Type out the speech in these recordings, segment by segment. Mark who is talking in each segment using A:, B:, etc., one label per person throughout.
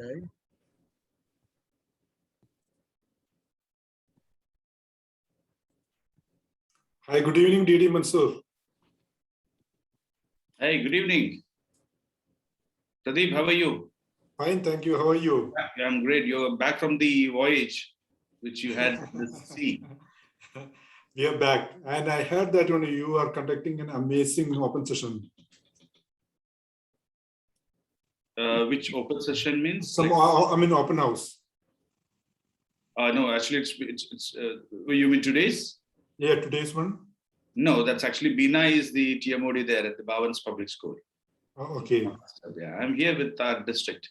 A: Okay.
B: Hi, good evening, DD Mansoor.
C: Hey, good evening. Pradeep, how are you?
B: Fine, thank you. How are you?
C: Yeah, I'm great. You're back from the voyage which you had the sea.
B: We are back. And I heard that only you are conducting an amazing open session.
C: Which open session means?
B: Open house.
C: No, actually, you mean today's?
B: Yeah, today's one.
C: No, that's actually Bina is the TMOD there at the Bhavans Public School.
B: Oh, okay.
C: Yeah, I'm here with our district.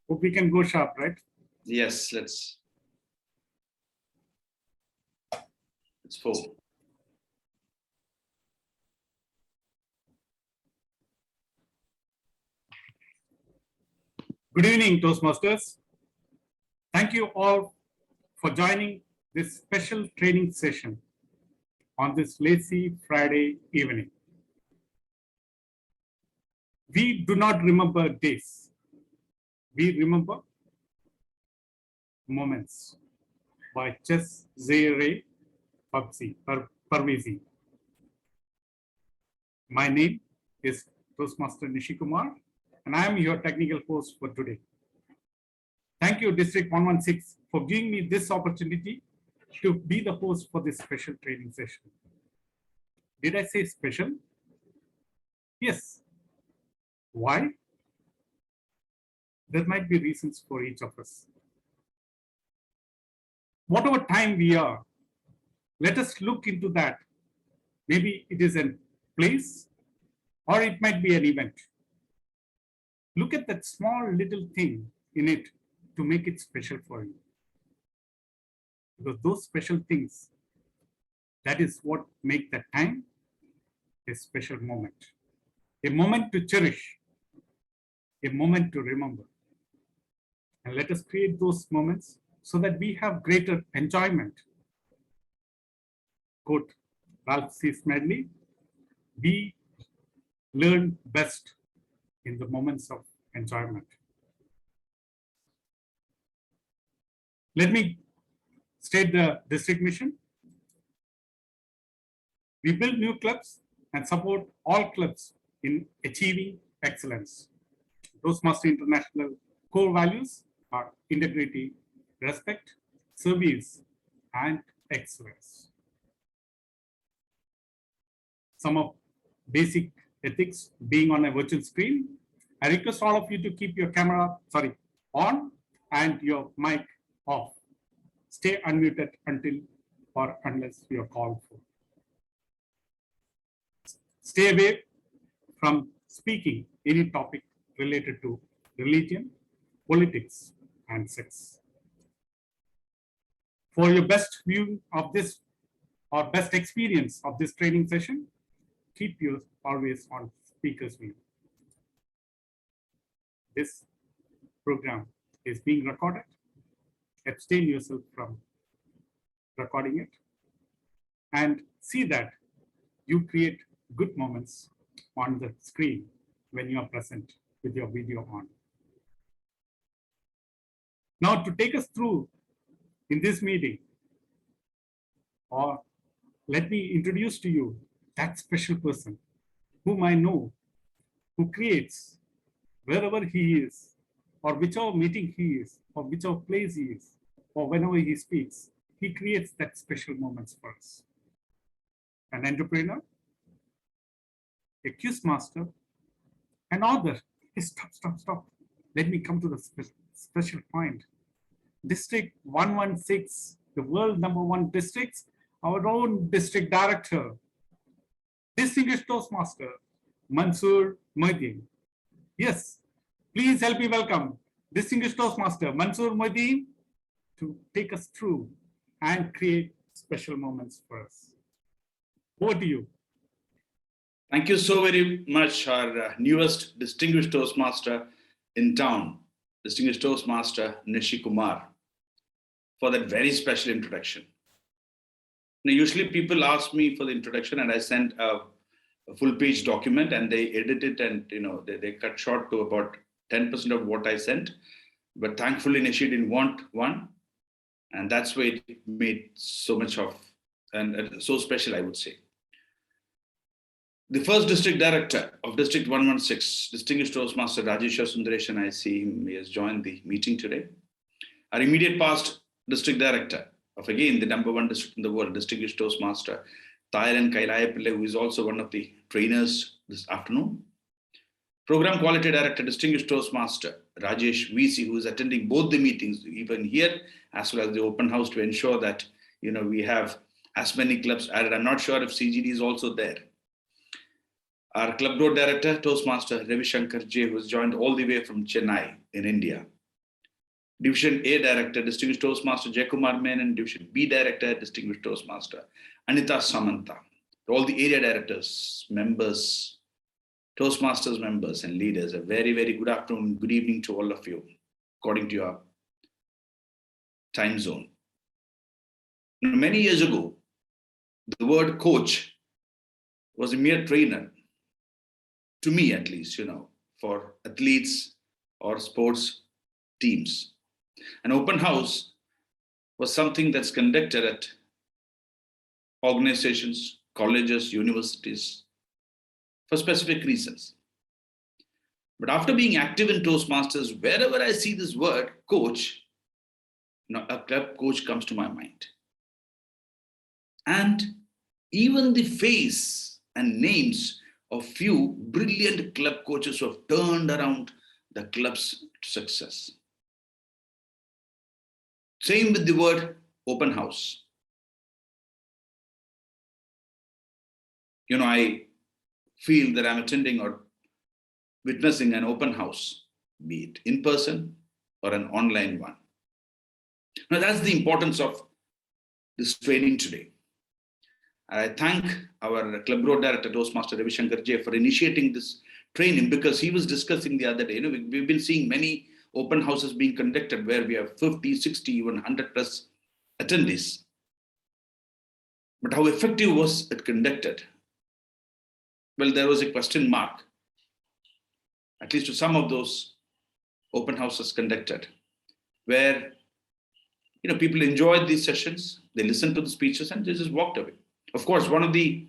D: Hope we can go sharp, right?
C: Yes, let's 4.
D: Good evening, Toastmasters. Thank you all for joining this special training session on this lazy Friday evening. We do not remember days. We remember moments by Cesare Parvezi. My name is Toastmaster Nishikumar, and I am your technical host for today. Thank you, District 116, for giving me this opportunity to be the host for this special training session. Did I say special? Yes. Why? There might be reasons for each of us. Whatever time we are, let us look into that. Maybe it is a place or it might be an event. Look at that small little thing in it to make it special for you. Because those special things, that is what make that time a special moment. A moment to cherish, a moment to remember. And let us create those moments so that we have greater enjoyment. Quote Ralph C. Smedley, we learn best in the moments of enjoyment. Let me state the district mission. We build new clubs and support all clubs in achieving excellence. Toastmaster International core values are integrity, respect, service, and excellence. Some of basic ethics being on a virtual screen. I request all of you to keep your camera, on and your mic off. Stay unmuted until or unless you are called for. Stay away from speaking any topic related to religion, politics, and sex. For your best view of this or best experience of this training session, keep yours always on speaker's view. This program is being recorded. Abstain yourself from recording it and see that you create good moments on the screen when you are present with your video on. Now, to take us through in this meeting, or let me introduce to you that special person whom I know, who creates wherever he is, or whichever meeting he is, or whichever place he is, or whenever he speaks, he creates that special moments for us. An entrepreneur, a quiz master, an author. Hey, stop. Let me come to the special point. District 116, the world #1 districts, our own district director, distinguished Toastmaster, Mansoor Moideen. Yes, please help me welcome distinguished Toastmaster, Mansoor Moideen, to take us through and create special moments for us. Over to you.
C: Thank you so very much, our newest distinguished Toastmaster in town, distinguished Toastmaster Nishikumar, for that very special introduction. Now, usually people ask me for the introduction and I send a full page document and they edit it and they cut short to about 10% of what I sent, but thankfully Nishi didn't want one. And that's why it made so much of, and so special, I would say. The first district director of District 116, Distinguished Toastmaster Rajesh Sundaresan, I see him, he has joined the meeting today. Our immediate past district director of, again, the #1 district in the world, Distinguished Toastmaster Thayalan Kailayapillai, who is also one of the trainers this afternoon. Program Quality Director, Distinguished Toastmaster Rajesh VC, who is attending both the meetings, even here, as well as the open house, to ensure that, we have as many clubs added. I'm not sure if CGD is also there. Our Club Road Director, Toastmaster Ravi Shankar J, who has joined all the way from Chennai in India. Division A Director, Distinguished Toastmaster Jaykumar Menon. Division B Director, Distinguished Toastmaster Anita Samanta. All the area directors, members, Toastmasters members and leaders, a very, very good afternoon, good evening to all of you, according to your time zone. Many years ago, the word coach was a mere trainer, to me at least, for athletes or sports teams. An open house was something that's conducted at organizations, colleges, universities, for specific reasons. But after being active in Toastmasters, wherever I see this word coach, a club coach comes to my mind. And even the face and names of few brilliant club coaches who have turned around the club's success. Same with the word open house. I feel that I'm attending or witnessing an open house, be it in person or an online one. Now, that's the importance of this training today. I thank our Club Road Director, Toastmaster Ravi Shankar J, for initiating this training, because he was discussing the other day, we've been seeing many open houses being conducted where we have 50, 60, even 100 plus attendees. But how effective was it conducted? Well, there was a question mark, at least to some of those open houses conducted, where people enjoyed these sessions, they listened to the speeches and they just walked away. Of course, one of the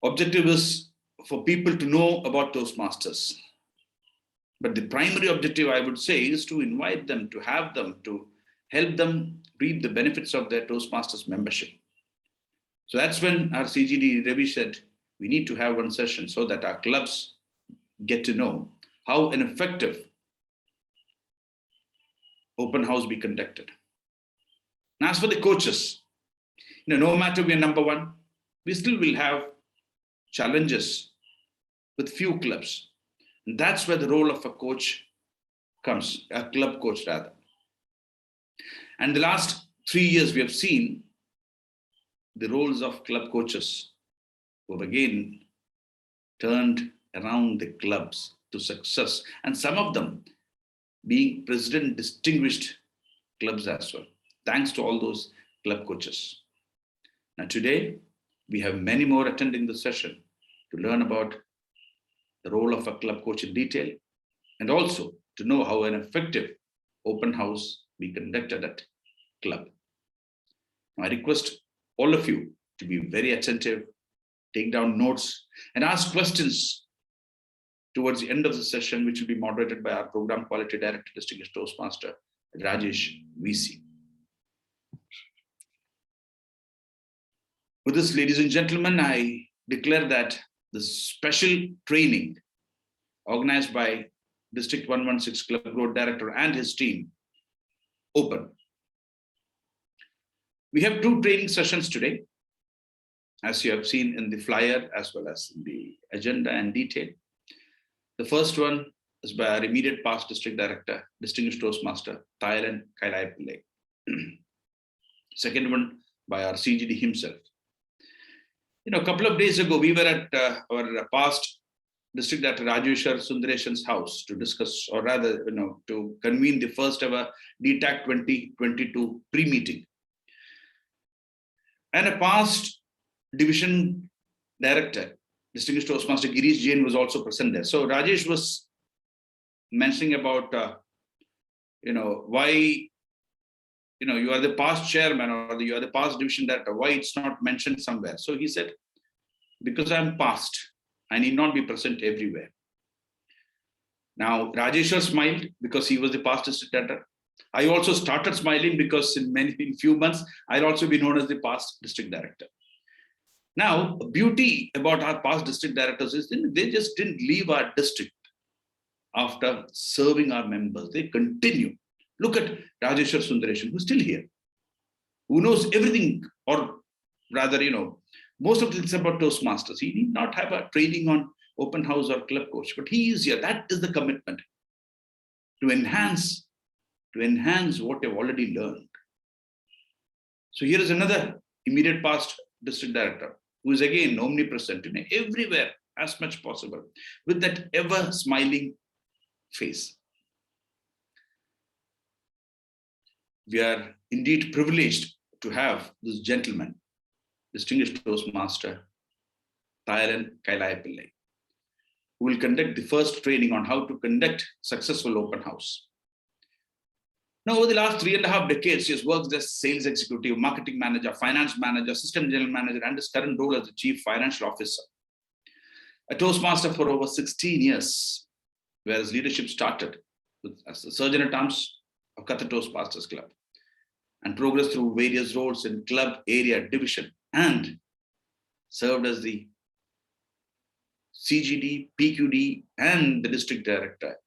C: objectives is for people to know about Toastmasters. But the primary objective, I would say, is to invite them, to have them, to help them reap the benefits of their Toastmasters membership. So that's when our CGD Ravi said, we need to have one session so that our clubs get to know how an effective open house be conducted. And as for the coaches, no matter we are #1, we still will have challenges with few clubs. And that's where the role of a coach comes, a club coach rather. And the last 3 years, we have seen the roles of club coaches who have again turned around the clubs to success, and some of them being president distinguished clubs as well, thanks to all those club coaches. Now today, we have many more attending the session to learn about the role of a club coach in detail, and also to know how an effective open house be conducted at club. I request all of you to be very attentive, take down notes, and ask questions towards the end of the session, which will be moderated by our Program Quality Director, Distinguished Toastmaster Rajesh VC. With this, ladies and gentlemen, I declare that the special training organized by District 116 Club Road Director and his team open. We have 2 training sessions today, as you have seen in the flyer as well as in the agenda and detail. The first one is by our immediate past District Director, Distinguished Toastmaster Thayalan Kailayapillai. Second one by our CGD himself. A couple of days ago, we were at our past District Director Rajesh Sundaresan's house to discuss, or rather, to convene the first ever DTAC 2022 pre-meeting. And a past division director, Distinguished Toastmaster Girish Jain, was also present there. So Rajesh was mentioning about, why, you are the past chairman or you are the past division director, why it's not mentioned somewhere. So he said, because I'm past, I need not be present everywhere. Now, Rajeshwar smiled because he was the past district director. I also started smiling because in few months, I'll also be known as the past district director. Now, beauty about our past district directors is they just didn't leave our district after serving our members. They continue. Look at Rajeshwar Sundaresan, who's still here, who knows everything, or rather, most of the things about Toastmasters. He need not have a training on open house or club coach, but he is here. That is the commitment to enhance what they've already learned. So here is another immediate past district director who is again omnipresent everywhere as much possible with that ever smiling face. We are indeed privileged to have this gentleman, distinguished Toastmaster Thayaran Kailaya Pillai, who will conduct the first training on how to conduct successful open house. Now, over the last 3.5 decades, he has worked as sales executive, marketing manager, finance manager, system general manager, and his current role as the chief financial officer. A Toastmaster for over 16 years, where his leadership started as the surgeon at arms of Qatar Toastmasters Club and progressed through various roles in club, area, division, and served as the CGD, PQD, and the district director.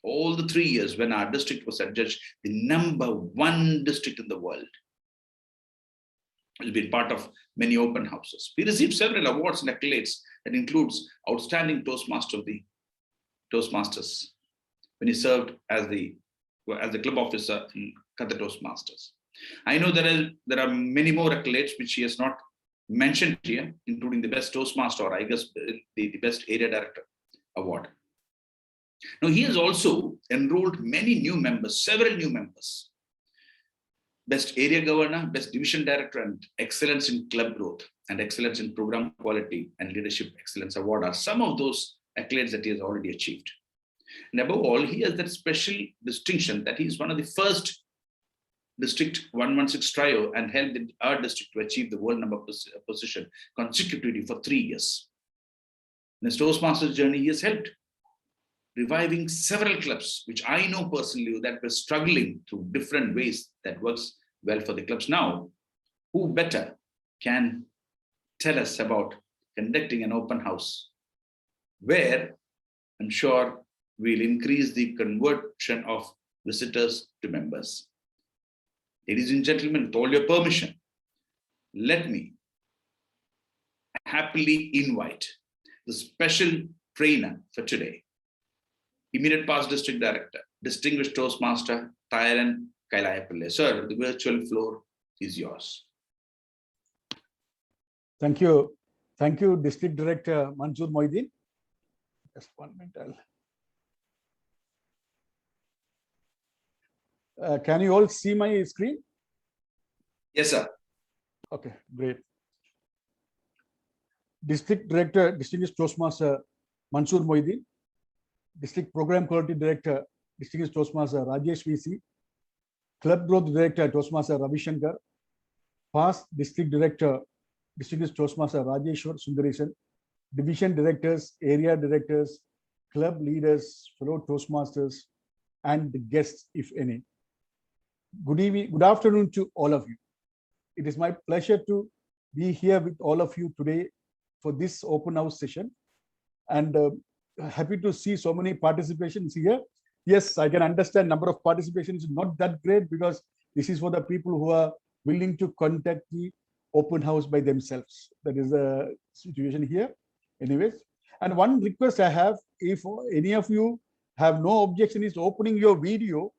C: All the 3 years when our district was adjudged the #1 district in the world. He's been part of many open houses. He received several awards and accolades that includes Outstanding Toastmaster of the Toastmasters when he served as the club officer in Qatar Toastmasters. I know there are many more accolades which he has not mentioned here, including the Best Toastmaster, or I guess the Best Area Director Award. Now, he has also enrolled many new members, several new members. Best Area Governor, Best Division Director, and Excellence in Club Growth and Excellence in Program Quality and Leadership Excellence Award are some of those accolades that he has already achieved. And above all, he has that special distinction that he is one of the first District 116 trio and helped our district to achieve the world number position consecutively for 3 years. In his Toastmasters journey, he has helped reviving several clubs, which I know personally that were struggling through different ways that works well for the clubs. Now, who better can tell us about conducting an open house where I'm sure we'll increase the conversion of visitors to members. Ladies and gentlemen, with all your permission, let me happily invite the special trainer for today, immediate past district director, distinguished Toastmaster Thayaran Kailaya Pillai. Sir, the virtual floor is yours.
A: Thank you. Thank you, District Director Mansoor Moideen. Just 1 minute. Can you all see my screen?
C: Yes, sir.
A: Okay, great. District Director, Distinguished Toastmaster Mansoor Moideen. District Program Quality Director, Distinguished Toastmaster Rajesh VC. Club Growth Director, Toastmaster Ravi Shankar. Past District Director, Distinguished Toastmaster Rajeshwar Sundaresan. Division Directors, Area Directors, Club Leaders, fellow Toastmasters, and the guests, if any. Good evening, good afternoon to all of you. It is my pleasure to be here with all of you today for this open house session, and happy to see so many participations here. Yes, I can understand number of participations is not that great because this is for the people who are willing to contact the open house by themselves. That is the situation here. Anyways, and one request I have, if any of you have no objection is opening your video,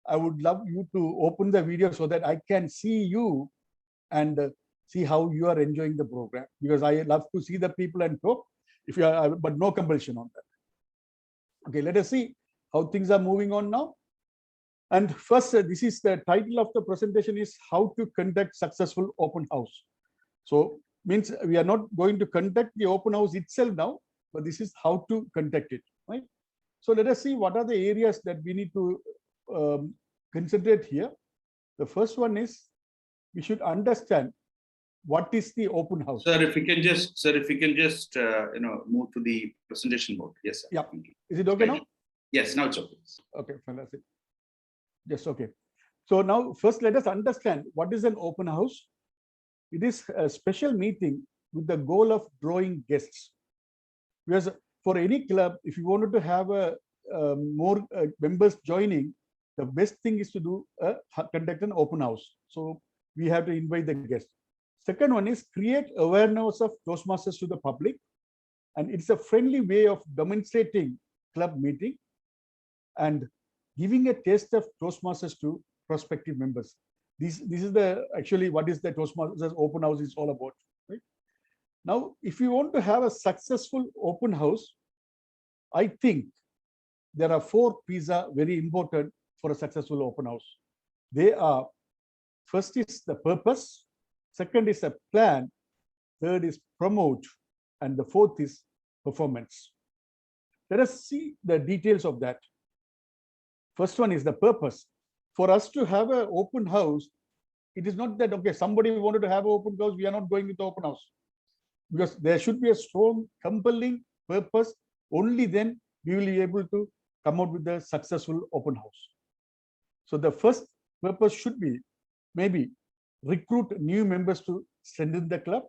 A: I would love you to open the video so that I can see you and see how you are enjoying the program, because I love to see the people and talk, if you are, but no compulsion on that. Okay, let us see how things are moving on now. And first, this is the title of the presentation is how to conduct successful open house. So means we are not going to conduct the open house itself now, but this is how to conduct it, right? So let us see what are the areas that we need to concentrate here. The first one is we should understand what is the open house.
C: Sir, if you can just, move to the presentation mode. Yes, sir.
A: Yeah.
C: Thank you.
A: Is it okay now?
C: Yes, now it's okay.
A: Okay, fantastic. Yes, okay. So now first let us understand what is an open house. It is a special meeting with the goal of drawing guests. Because for any club, if you wanted to have more members joining, the best thing is to conduct an open house. So we have to invite the guests. Second one is create awareness of Toastmasters to the public. And it's a friendly way of demonstrating club meeting and giving a taste of Toastmasters to prospective members. This is actually what is the Toastmasters open house is all about. Right? Now, if you want to have a successful open house, I think there are 4 P's are very important for a successful open house. They are, first is the purpose, second is a plan, third is promote, and the fourth is performance. Let us see the details of that. First one is the purpose. For us to have an open house, it is not that, okay, somebody wanted to have an open house, we are not going with the open house. Because there should be a strong, compelling purpose. Only then we will be able to come out with a successful open house. So the first purpose should be maybe recruit new members to strengthen the club,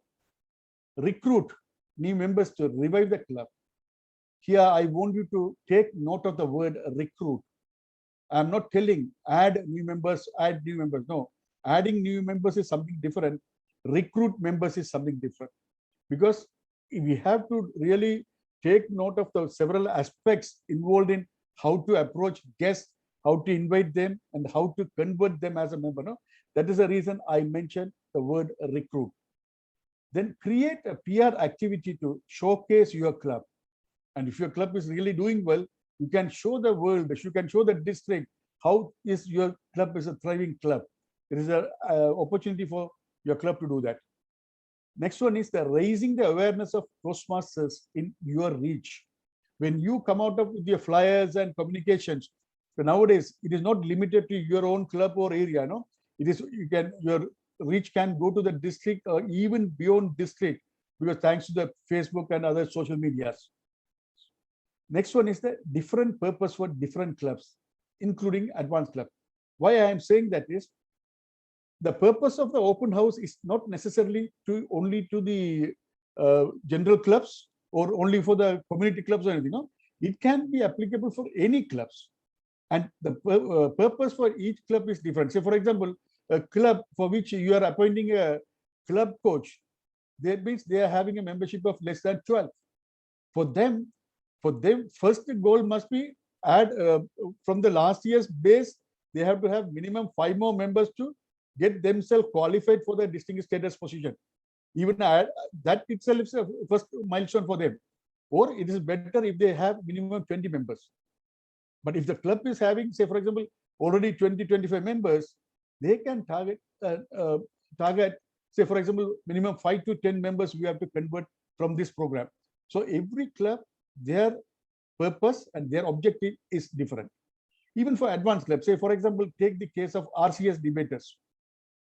A: recruit new members to revive the club. Here, I want you to take note of the word recruit. I'm not telling add new members. No, adding new members is something different. Recruit members is something different. Because we have to really take note of the several aspects involved in how to approach guests, how to invite them, and how to convert them as a member. No? That is the reason I mentioned the word recruit. Then create a PR activity to showcase your club. And if your club is really doing well, you can show the world, you can show the district how is your club is a thriving club. There is an opportunity for your club to do that. Next one is the raising the awareness of Toastmasters in your reach. When you come out with your flyers and communications, so nowadays it is not limited to your own club or area. No, it is your reach can go to the district or even beyond district, because thanks to the Facebook and other social medias. Next one is the different purpose for different clubs, including advanced club. Why I am saying that is, the purpose of the open house is not necessarily only to the general clubs or only for the community clubs or anything. No? It can be applicable for any clubs. And the purpose for each club is different. Say, for example, a club for which you are appointing a club coach, that means they are having a membership of less than 12. For them, first goal must be add from the last year's base, they have to have minimum 5 more members to get themselves qualified for the distinguished status position. Even that itself is a first milestone for them. Or it is better if they have minimum 20 members. But if the club is having, say, for example, already 20-25 members, they can target, say, for example, minimum 5 to 10 members we have to convert from this program. So every club, their purpose and their objective is different. Even for advanced clubs, say, for example, take the case of RCS debaters.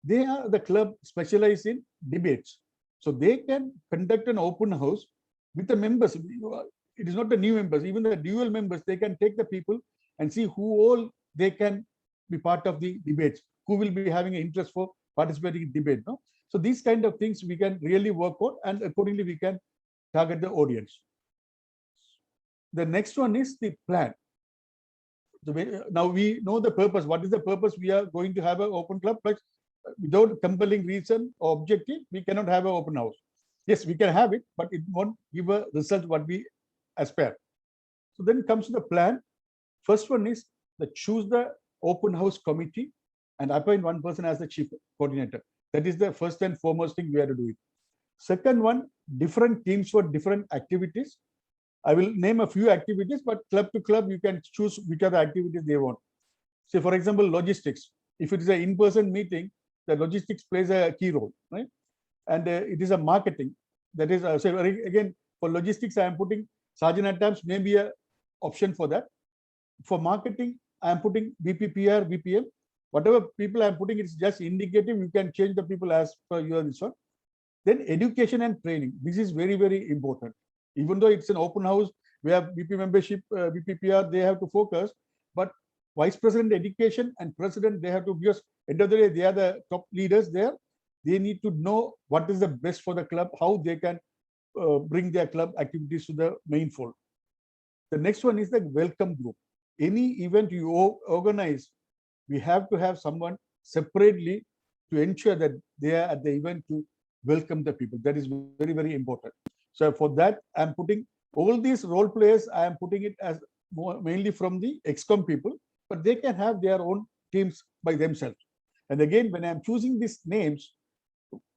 A: They are the club specialized in debates. So they can conduct an open house with the members. It is not the new members, even the dual members, they can take the people and see who all they can be part of the debates, who will be having an interest for participating in debate. No? So these kind of things we can really work on, and accordingly we can target the audience. The next one is the plan. Now we know the purpose. What is the purpose? We are going to have an open club, but without compelling reason or objective, we cannot have an open house. Yes, we can have it, but it won't give a result what we aspire. So then comes the plan. First one is choose the open house committee and appoint one person as the chief coordinator. That is the first and foremost thing we have to do it. Second one, different teams for different activities. I will name a few activities, but club to club, you can choose which are the activities they want. Say, for example, logistics. If it is an in-person meeting, the logistics plays a key role, right? And it is a marketing. That is, again, for logistics, I am putting Sergeant at Arms, maybe an option for that. For marketing, I am putting VPPR, VPM. Whatever people I am putting, it's just indicative. You can change the people as per your this one. Then education and training. This is very, very important. Even though it's an open house, we have VP membership, VPPR, they have to focus. But Vice President Education and President, they have to, because end of the day, they are the top leaders there. They need to know what is the best for the club, how they can bring their club activities to the main fold. The next one is the welcome group. Any event you organize, we have to have someone separately to ensure that they are at the event to welcome the people. That is very, very important. So for that, I'm putting all these role players, I am putting it as mainly from the ExCom people, but they can have their own teams by themselves. And again, when I'm choosing these names,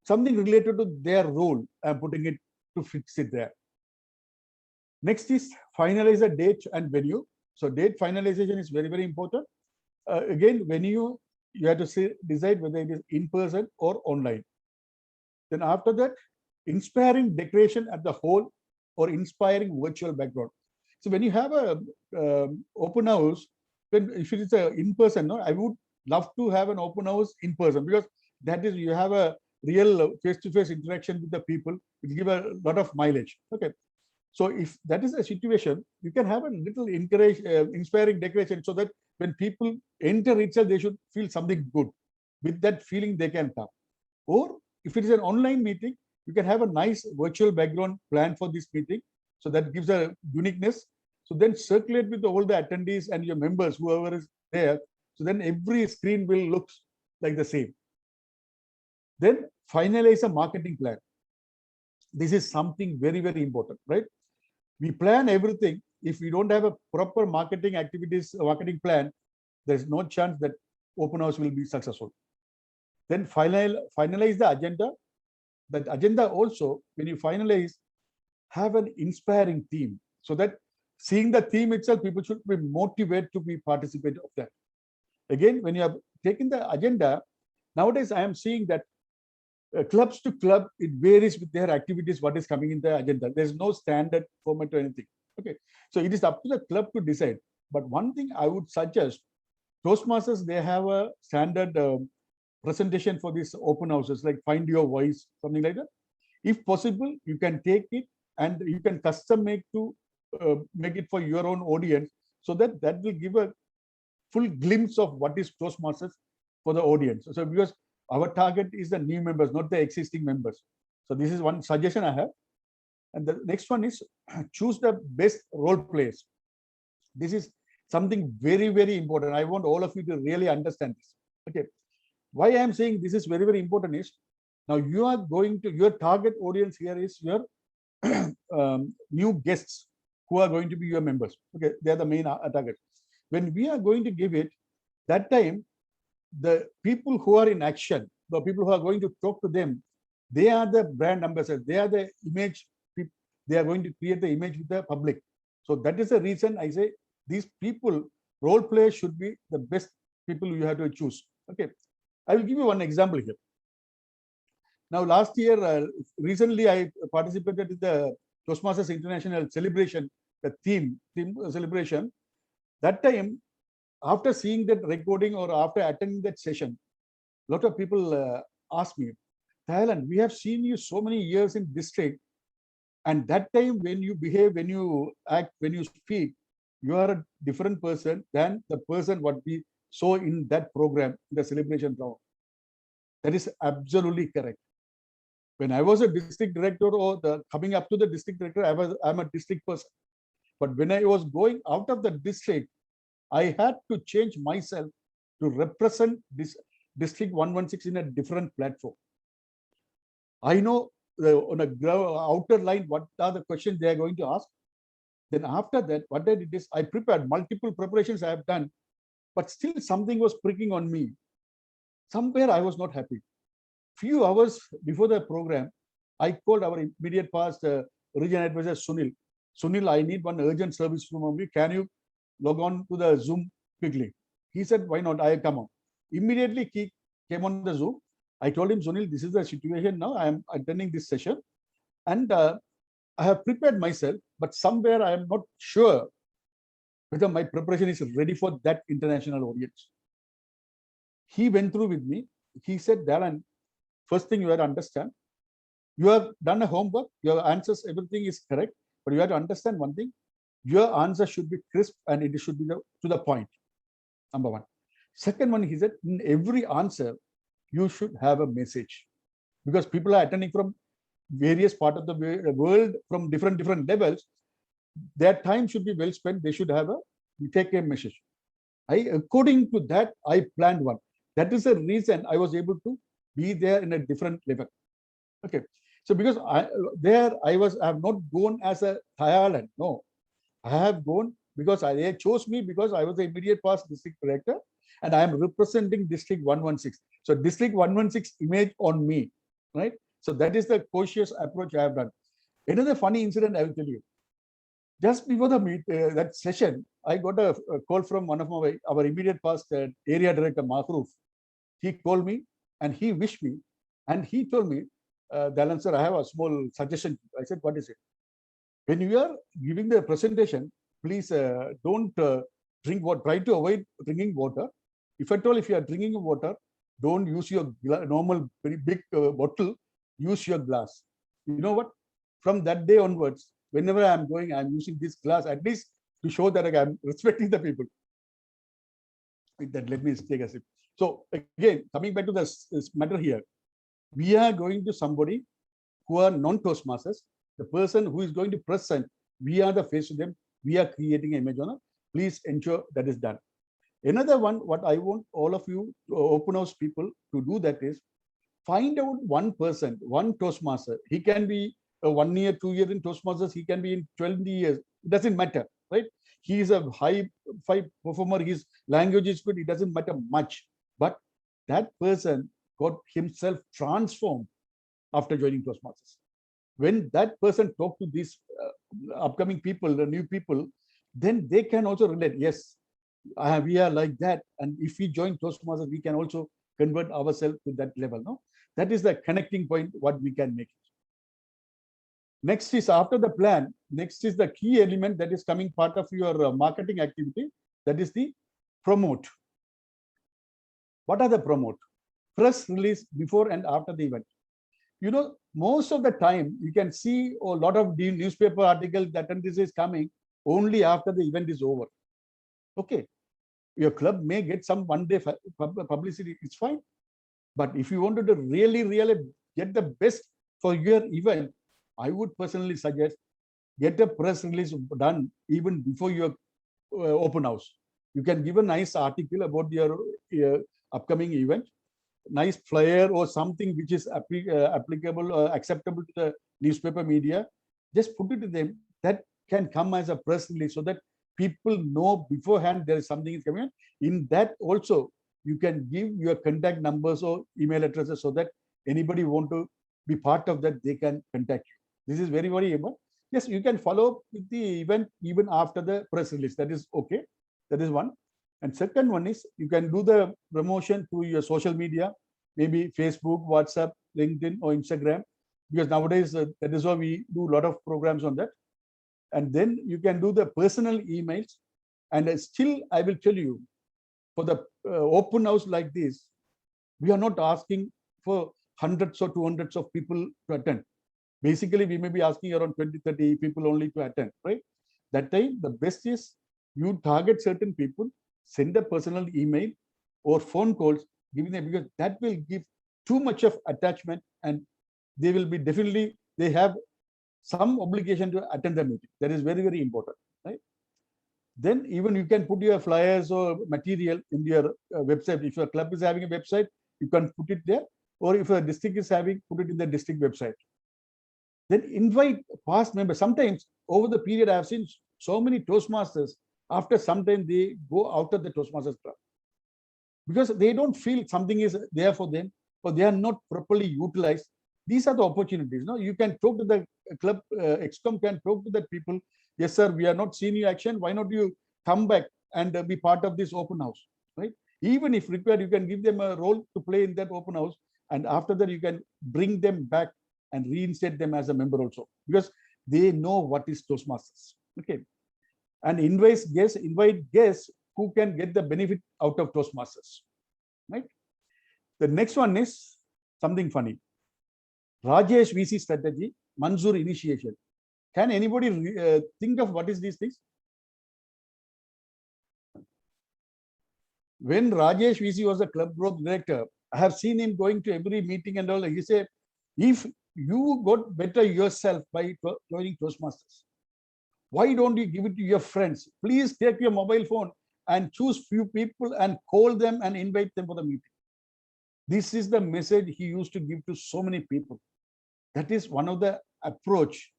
A: something related to their role, I'm putting it to fix it there. Next is finalize the date and venue. So date finalization is very, very important. Again, venue, you have to decide whether it is in person or online. Then after that, inspiring decoration at the hall or inspiring virtual background. So when you have a open house, when if it is a in person, no, I would love to have an open house in person, because that is, you have a real face-to-face interaction with the people. It give a lot of mileage. Okay. So if that is a situation, you can have a little inspiring decoration, so that when people enter itself, they should feel something good. With that feeling, they can come. Or if it is an online meeting, you can have a nice virtual background plan for this meeting. So that gives a uniqueness. So then circulate with all the attendees and your members, whoever is there. So then every screen will look like the same. Then finalize a marketing plan. This is something very, very important, right? We plan everything. If we don't have a proper marketing activities, marketing plan, there's no chance that open house will be successful. Then finalize the agenda. That agenda also, when you finalize, have an inspiring theme, so that seeing the theme itself, people should be motivated to be participant of that. Again, when you have taken the agenda, nowadays I am seeing that clubs to club, it varies with their activities, what is coming in the agenda. There's no standard format or anything. Okay, so it is up to the club to decide. But one thing I would suggest, Toastmasters, they have a standard presentation for these open houses, like find your voice, something like that. If possible, you can take it and you can custom make it for your own audience, so that will give a full glimpse of what is Toastmasters for the audience. So because our target is the new members, not the existing members. So this is one suggestion I have. And the next one is choose the best role players. This is something very, very important. I want all of you to really understand this. Okay. Why I am saying this is very, very important is, now you are going to, your target audience here is your new guests who are going to be your members. Okay, they are the main target. When we are going to give it, that time, the people who are in action, the people who are going to talk to them, they are the brand ambassadors. They are the image. They are going to create the image with the public. So that is the reason I say these people, role players, should be the best people you have to choose. Okay, I will give you one example here. Now, last year, recently, I participated in the Toastmasters International celebration, the theme celebration. That time, after seeing that recording or after attending that session, a lot of people asked me, Thailand, we have seen you so many years in district, and that time when you behave, when you act, when you speak, you are a different person than the person what we saw in that program, the celebration program. That is absolutely correct. When I was a district director or coming up to the district director, I'm a district person. But when I was going out of the district, I had to change myself to represent this district 116 in a different platform. I know on a outer line what are the questions they are going to ask. Then after that, what I did is I prepared multiple preparations I have done, but still something was pricking on me. Somewhere I was not happy. Few hours before the program, I called our immediate past region advisor Sunil. Sunil, I need one urgent service from me. Can you log on to the Zoom quickly? He said, why not? I come on. Immediately he came on the Zoom. I told him, Sunil, this is the situation now. I am attending this session and I have prepared myself, but somewhere I am not sure whether my preparation is ready for that international audience. He went through with me. He said, Dalan, first thing you have to understand, you have done a homework, your answers, everything is correct, but you have to understand one thing, your answer should be crisp and it should be to the point, number one. Second one, he said, in every answer, you should have a message, because people are attending from various parts of the world from different levels. Their time should be well spent. They should have a take-home message. According to that, I planned one. That is the reason I was able to be there in a different level. Okay. So because I have not gone as a talent. No, I have gone because they chose me because I was the immediate past district director and I am representing District 116. So District 116 image on me, right? So that is the cautious approach I have done. Another funny incident I will tell you. Just before the that session, I got a call from one of our immediate past area director, Mahroof. He called me and he wished me and he told me, Dalan sir, I have a small suggestion. I said, what is it? When you are giving the presentation, please don't drink water. Try to avoid drinking water. If at all, if you are drinking water, don't use your normal very big bottle. Use your glass. You know what? From that day onwards, whenever I am going, I am using this glass at least to show that I am respecting the people. That let me take a sip. So again, coming back to this matter here, we are going to somebody who are non-Toastmasters. The person who is going to present, we are the face to them. We are creating an image on it. Please ensure that is done. Another one, what I want all of you open house people to do that is find out one person, one Toastmaster. He can be 1 year, 2 years in Toastmasters. He can be in 20 years. It doesn't matter, right? He is a high performer. His language is good. It doesn't matter much. But that person got himself transformed after joining Toastmasters. When that person talk to these upcoming people, the new people, then they can also relate. Yes, we are like that. And if we join Toastmasters, we can also convert ourselves to that level. No, that is the connecting point, what we can make it. Next is after the plan. Next is the key element that is coming part of your marketing activity. That is the promote. What are the promote? Press release before and after the event. You know, most of the time you can see a lot of newspaper articles that this is coming only after the event is over. Okay, your club may get some one-day publicity. It's fine, but if you wanted to really get the best for your event, I would personally suggest get a press release done even before your open house. You can give a nice article about your upcoming event, nice flyer or something which is applicable or acceptable to the newspaper media. Just put it to them. That can come as a press release so that people know beforehand there is something is coming. In that also, you can give your contact numbers or email addresses so that anybody want to be part of that, they can contact you. This is very important. Yes, you can follow up with the event even after the press release. That is okay. That is one. And second one is you can do the promotion through your social media, maybe Facebook, WhatsApp, LinkedIn, or Instagram, because nowadays that is why we do a lot of programs on that. And then you can do the personal emails. And still, I will tell you, for the open house like this, we are not asking for hundreds or 200s of people to attend. Basically, we may be asking around 20, 30 people only to attend, right? That time, the best is you target certain people, send a personal email or phone calls, giving them, because that will give too much of attachment and they will be definitely, they have some obligation to attend the meeting. That is very important, right? Then even you can put your flyers or material in your website. If your club is having a website, you can put it there. Or if a district is having, put it in the district website. Then invite past members. Sometimes over the period, I have seen so many Toastmasters, after some time they go out of the Toastmasters club because they don't feel something is there for them or they are not properly utilized. These are the opportunities. No, you can talk to the club, ExCom can talk to the people. Yes, sir, we are not seeing you action. Why not you come back and be part of this open house, right? Even if required, you can give them a role to play in that open house. And after that, you can bring them back and reinstate them as a member also, because they know what is Toastmasters. Okay. and invite guests who can get the benefit out of Toastmasters, right? The next one is something funny. Rajesh VC strategy, Manzoor initiation. Can anybody think of what is these things? When Rajesh VC was the club growth director, I have seen him going to every meeting and all. He said, if you got better yourself by joining Toastmasters, why don't you give it to your friends? Please take your mobile phone and choose few people and call them and invite them for the meeting. This is the message he used to give to so many people. That is one of the approach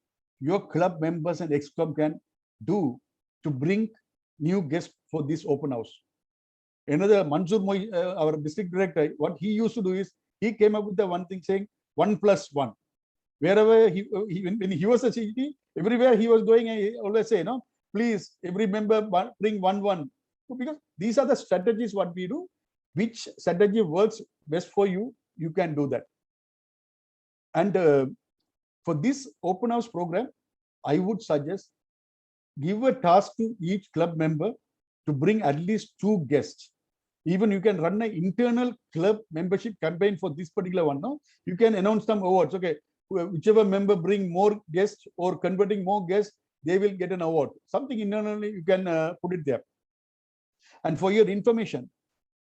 A: your club members and ex-club can do to bring new guests for this open house. Another Manzoor Moi, our district director, what he used to do is he came up with the one thing saying 1+1. Wherever when he was a CGT, everywhere he was going, I always say, no, please, every member bring 1-1. Because these are the strategies what we do. Which strategy works best for you, you can do that. And for this open house program, I would suggest give a task to each club member to bring at least 2 guests. Even you can run an internal club membership campaign for this particular one. Now you can announce some awards. Okay, whichever member bring more guests or converting more guests, they will get an award. Something internally you can put it there. And for your information,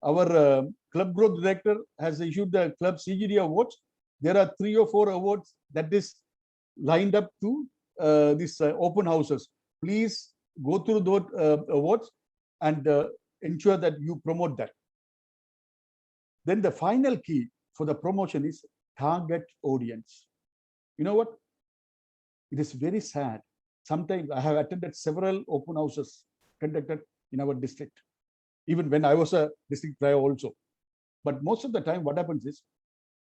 A: our club growth director has issued the club CGD awards. There are 3 or 4 awards that is lined up to these open houses. Please go through those awards and ensure that you promote that. Then the final key for the promotion is target audience. You know what? It is very sad. Sometimes I have attended several open houses conducted in our district, even when I was a district prior also. But most of the time, what happens is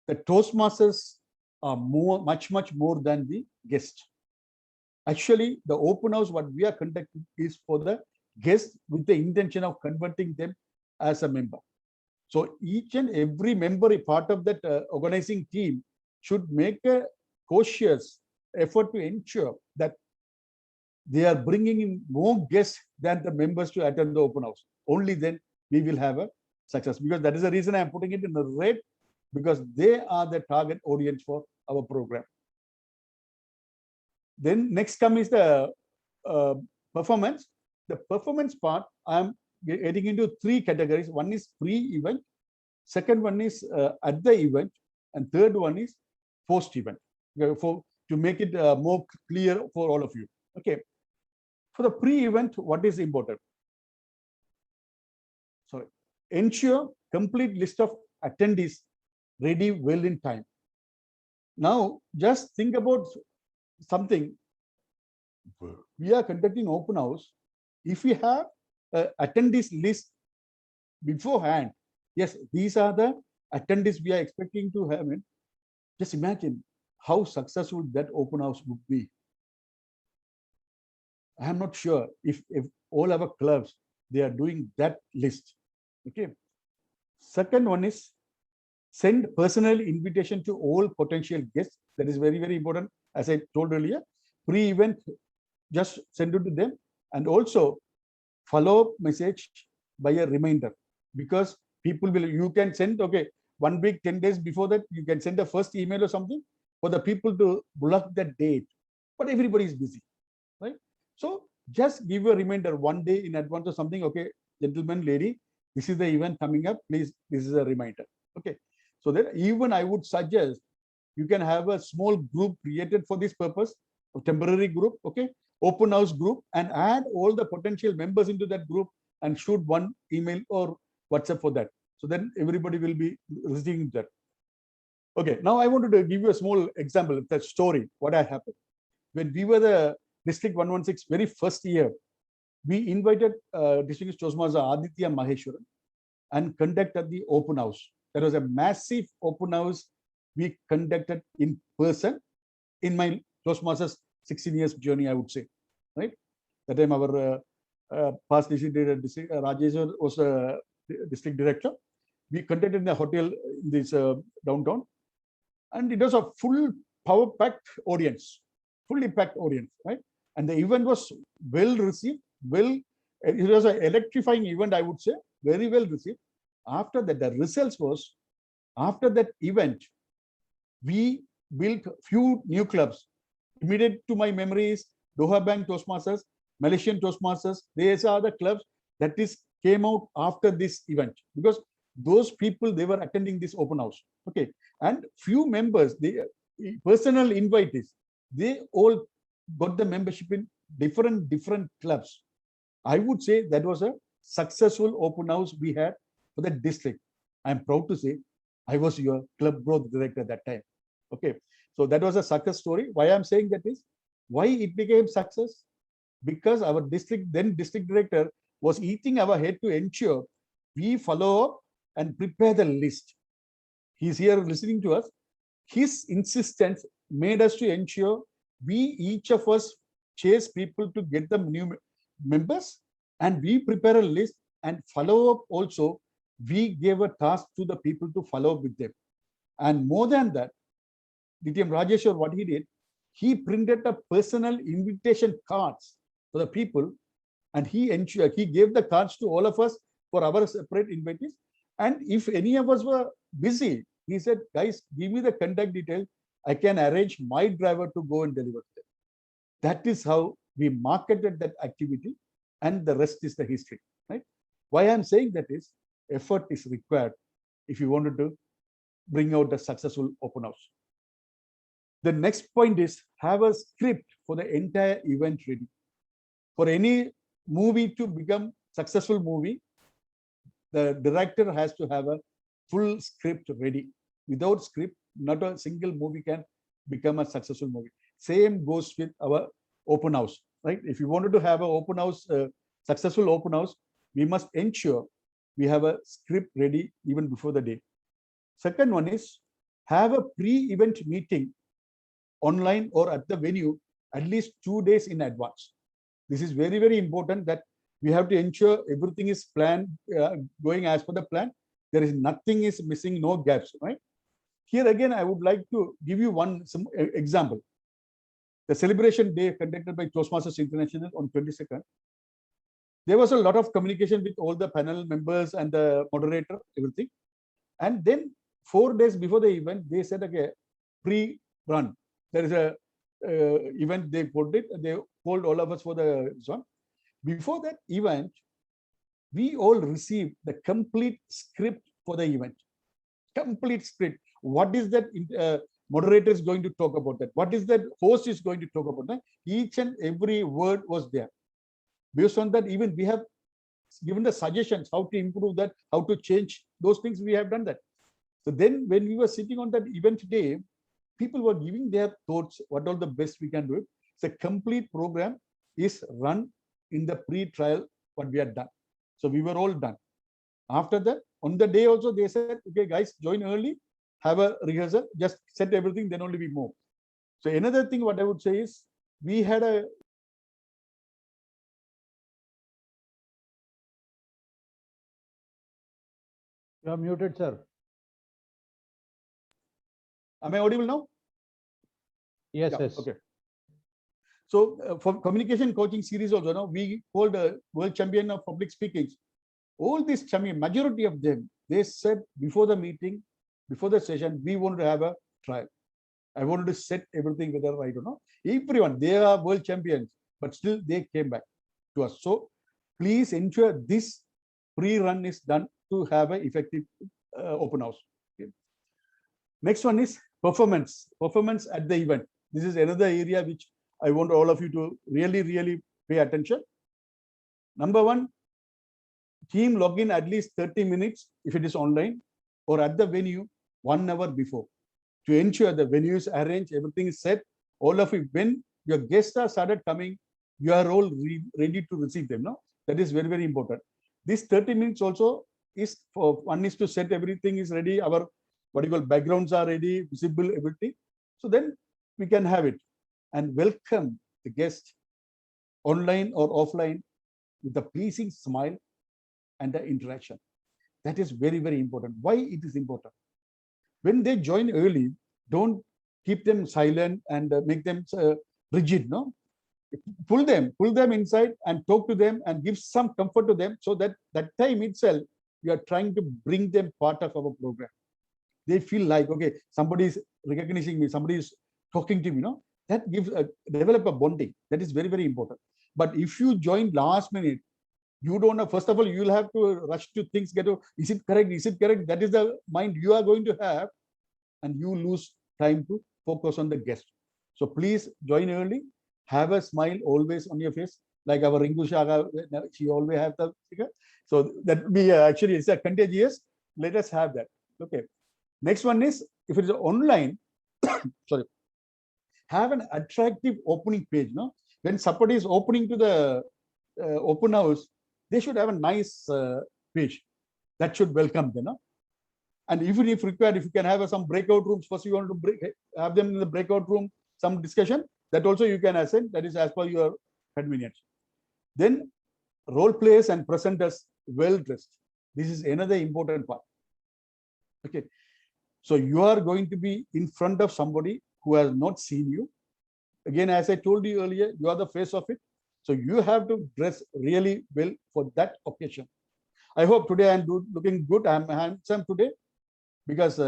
A: the Toastmasters are much more than the guest. Actually, the open house, what we are conducting is for the guests with the intention of converting them as a member. So each and every member, a part of that organizing team, should make a cautious effort to ensure that they are bringing in more guests than the members to attend the open house. Only then we will have a success. Because that is the reason I am putting it in the red, because they are the target audience for our program. Then next comes the performance. The performance part, I am getting into 3 categories. One is pre-event, second one is at the event, and third one is post-event. To make it more clear for all of you. Okay. For the pre-event, what is important? Sorry. Ensure complete list of attendees ready well in time. Now, just think about something. We are conducting open house. If we have attendees list beforehand, yes, these are the attendees we are expecting to have. Just imagine how successful that open house would be. I am not sure if all our clubs, they are doing that list. Okay. Second one is send personal invitation to all potential guests. That is very important. As I told earlier, pre-event, just send it to them. And also follow-up message by a reminder, because people will, you can send, okay, 1 week, 10 days before that, you can send a first email or something for the people to block that date. But everybody is busy, right? So just give a reminder 1 day in advance or something. Okay, gentlemen, lady, this is the event coming up. Please, this is a reminder. Okay. So that even I would suggest you can have a small group created for this purpose, a temporary group, okay, open house group, and add all the potential members into that group and shoot 1 email or WhatsApp for that. So then everybody will be receiving that. Okay, now I wanted to give you a small example of that story, what had happened. When we were the District 116 very first year, we invited Distinguished Toastmaster Aditya Maheshwaran and conducted the open house. That was a massive open house we conducted in person in my Toastmasters 16 years journey, I would say, right? That time our past district Rajesh was the district director. We conducted in the hotel in this downtown, and it was a full power-packed audience, fully packed audience, right? And the event was well received, well, it was an electrifying event, I would say, very well received. After that, the results was, after that event, we built few new clubs. Immediate to my memory is Doha Bank Toastmasters, Malaysian Toastmasters. These are the clubs that is came out after this event, because those people, they were attending this open house. Okay, and few members, the personal invitees, they all got the membership in different clubs. I would say that was a successful open house we had for the district. I'm proud to say I was your club growth director that time. Okay, so that was a success story. Why I'm saying that is, why it became success? Because our district director was eating our head to ensure we follow up and prepare the list. He's here listening to us. His insistence made us to ensure we, each of us, chase people to get them new members, and we prepare a list and follow up also. We gave a task to the people to follow up with them. And more than that, DTM Rajeshwar, what he did, he printed a personal invitation cards for the people, and he gave the cards to all of us for our separate invitees. And if any of us were busy, he said, guys, give me the contact details. I can arrange my driver to go and deliver to them. That is how we marketed that activity, and the rest is the history, right? Why I'm saying that is, effort is required if you wanted to bring out a successful open house. The next point is, have a script for the entire event ready. For any movie to become successful movie, the director has to have a full script ready. Without script, not a single movie can become a successful movie. Same goes with our open house, right? If you wanted to have an open house, successful open house, we must ensure we have a script ready even before the day. Second one is, have a pre-event meeting online or at the venue at least 2 days in advance. This is very, very important, that we have to ensure everything is planned, going as per the plan. There is nothing is missing, no gaps, right? Here again, I would like to give you some example. The celebration day conducted by Toastmasters International on 22nd, there was a lot of communication with all the panel members and the moderator, everything. And then 4 days before the event, they said, okay, pre-run. There is a event they called it. They called all of us for the zone. Before that event, we all received the complete script for the event. Complete script. What is that moderator is going to talk about that? What is that host is going to talk about that? Each and every word was there. Based on that, even we have given the suggestions how to improve that, how to change those things. We have done that. So then when we were sitting on that event day, people were giving their thoughts, what all the best we can do it. The complete program is run in the pre-trial, what we had done. So we were all done. After that, on the day also, they said, okay, guys, join early, have a rehearsal, just set everything, then only we move. So another thing, what I would say is, we had a
E: You are muted, sir.
A: Am I audible now?
E: Yes,
A: Yeah,
E: yes.
A: okay. So for communication coaching series also, now we called a world champion of public speaking. All these champion, majority of them, they said before the meeting, before the session, we wanted to have a trial. I wanted to set everything whether right or not. Everyone, they are world champions, but still they came back to us. So please ensure this pre-run is done to have an effective open house. Okay. Next one is performance. Performance at the event. This is another area which I want all of you to really pay attention. Number one, team login at least 30 minutes if it is online, or at the venue 1 hour before, to ensure the venue is arranged, everything is set. All of you, when your guests are started coming, you are all ready to receive them. No, that is very important. This 30 minutes also is for one is to set everything is ready. Our what you call backgrounds are ready, visible, everything. So then we can have it and welcome the guest online or offline with a pleasing smile and the interaction. That is very important. Why it is important? When they join early, don't keep them silent and make them rigid. No, pull them inside and talk to them and give some comfort to them, so that that time itself, you are trying to bring them part of our program. They feel like, okay, somebody is recognizing me, somebody is talking to me, that gives develop a bonding. That is very, very important. But if you join last minute, you don't know, first of all, you will have to rush to things, is it correct? Is it correct? That is the mind you are going to have, and you lose time to focus on the guest. So please join early, have a smile always on your face, like our Ringu Shaga, she always have the figure. So that be actually, it's a contagious. Let us have that. Okay. Next one is, if it is online, sorry, have an attractive opening page. When somebody is opening to the open house, they should have a nice page that should welcome them. And even if required, if you can have some breakout rooms, first you want to have them in the breakout room, some discussion, that also you can assign. That is as per your convenience. Then role players and presenters well dressed. This is another important part. Okay. So you are going to be in front of somebody who has not seen you. Again, as I told you earlier, you are the face of it. So you have to dress really well for that occasion. I hope today I'm looking good. I'm handsome today, because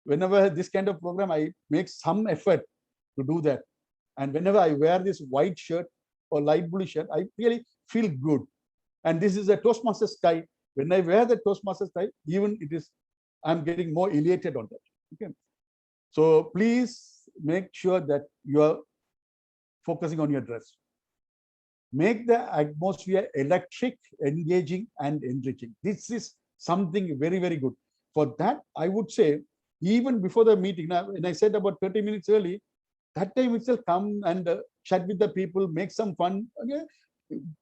A: whenever this kind of program, I make some effort to do that. And whenever I wear this white shirt or light blue shirt, I really feel good. And this is a Toastmasters tie. When I wear the Toastmasters tie, even I'm getting more elated on that. Okay. So please make sure that you are focusing on your dress. Make the atmosphere electric, engaging, and enriching. This is something very, very good. For that, I would say, even before the meeting, now, when I said about 30 minutes early, that time itself, come and chat with the people, make some fun, okay?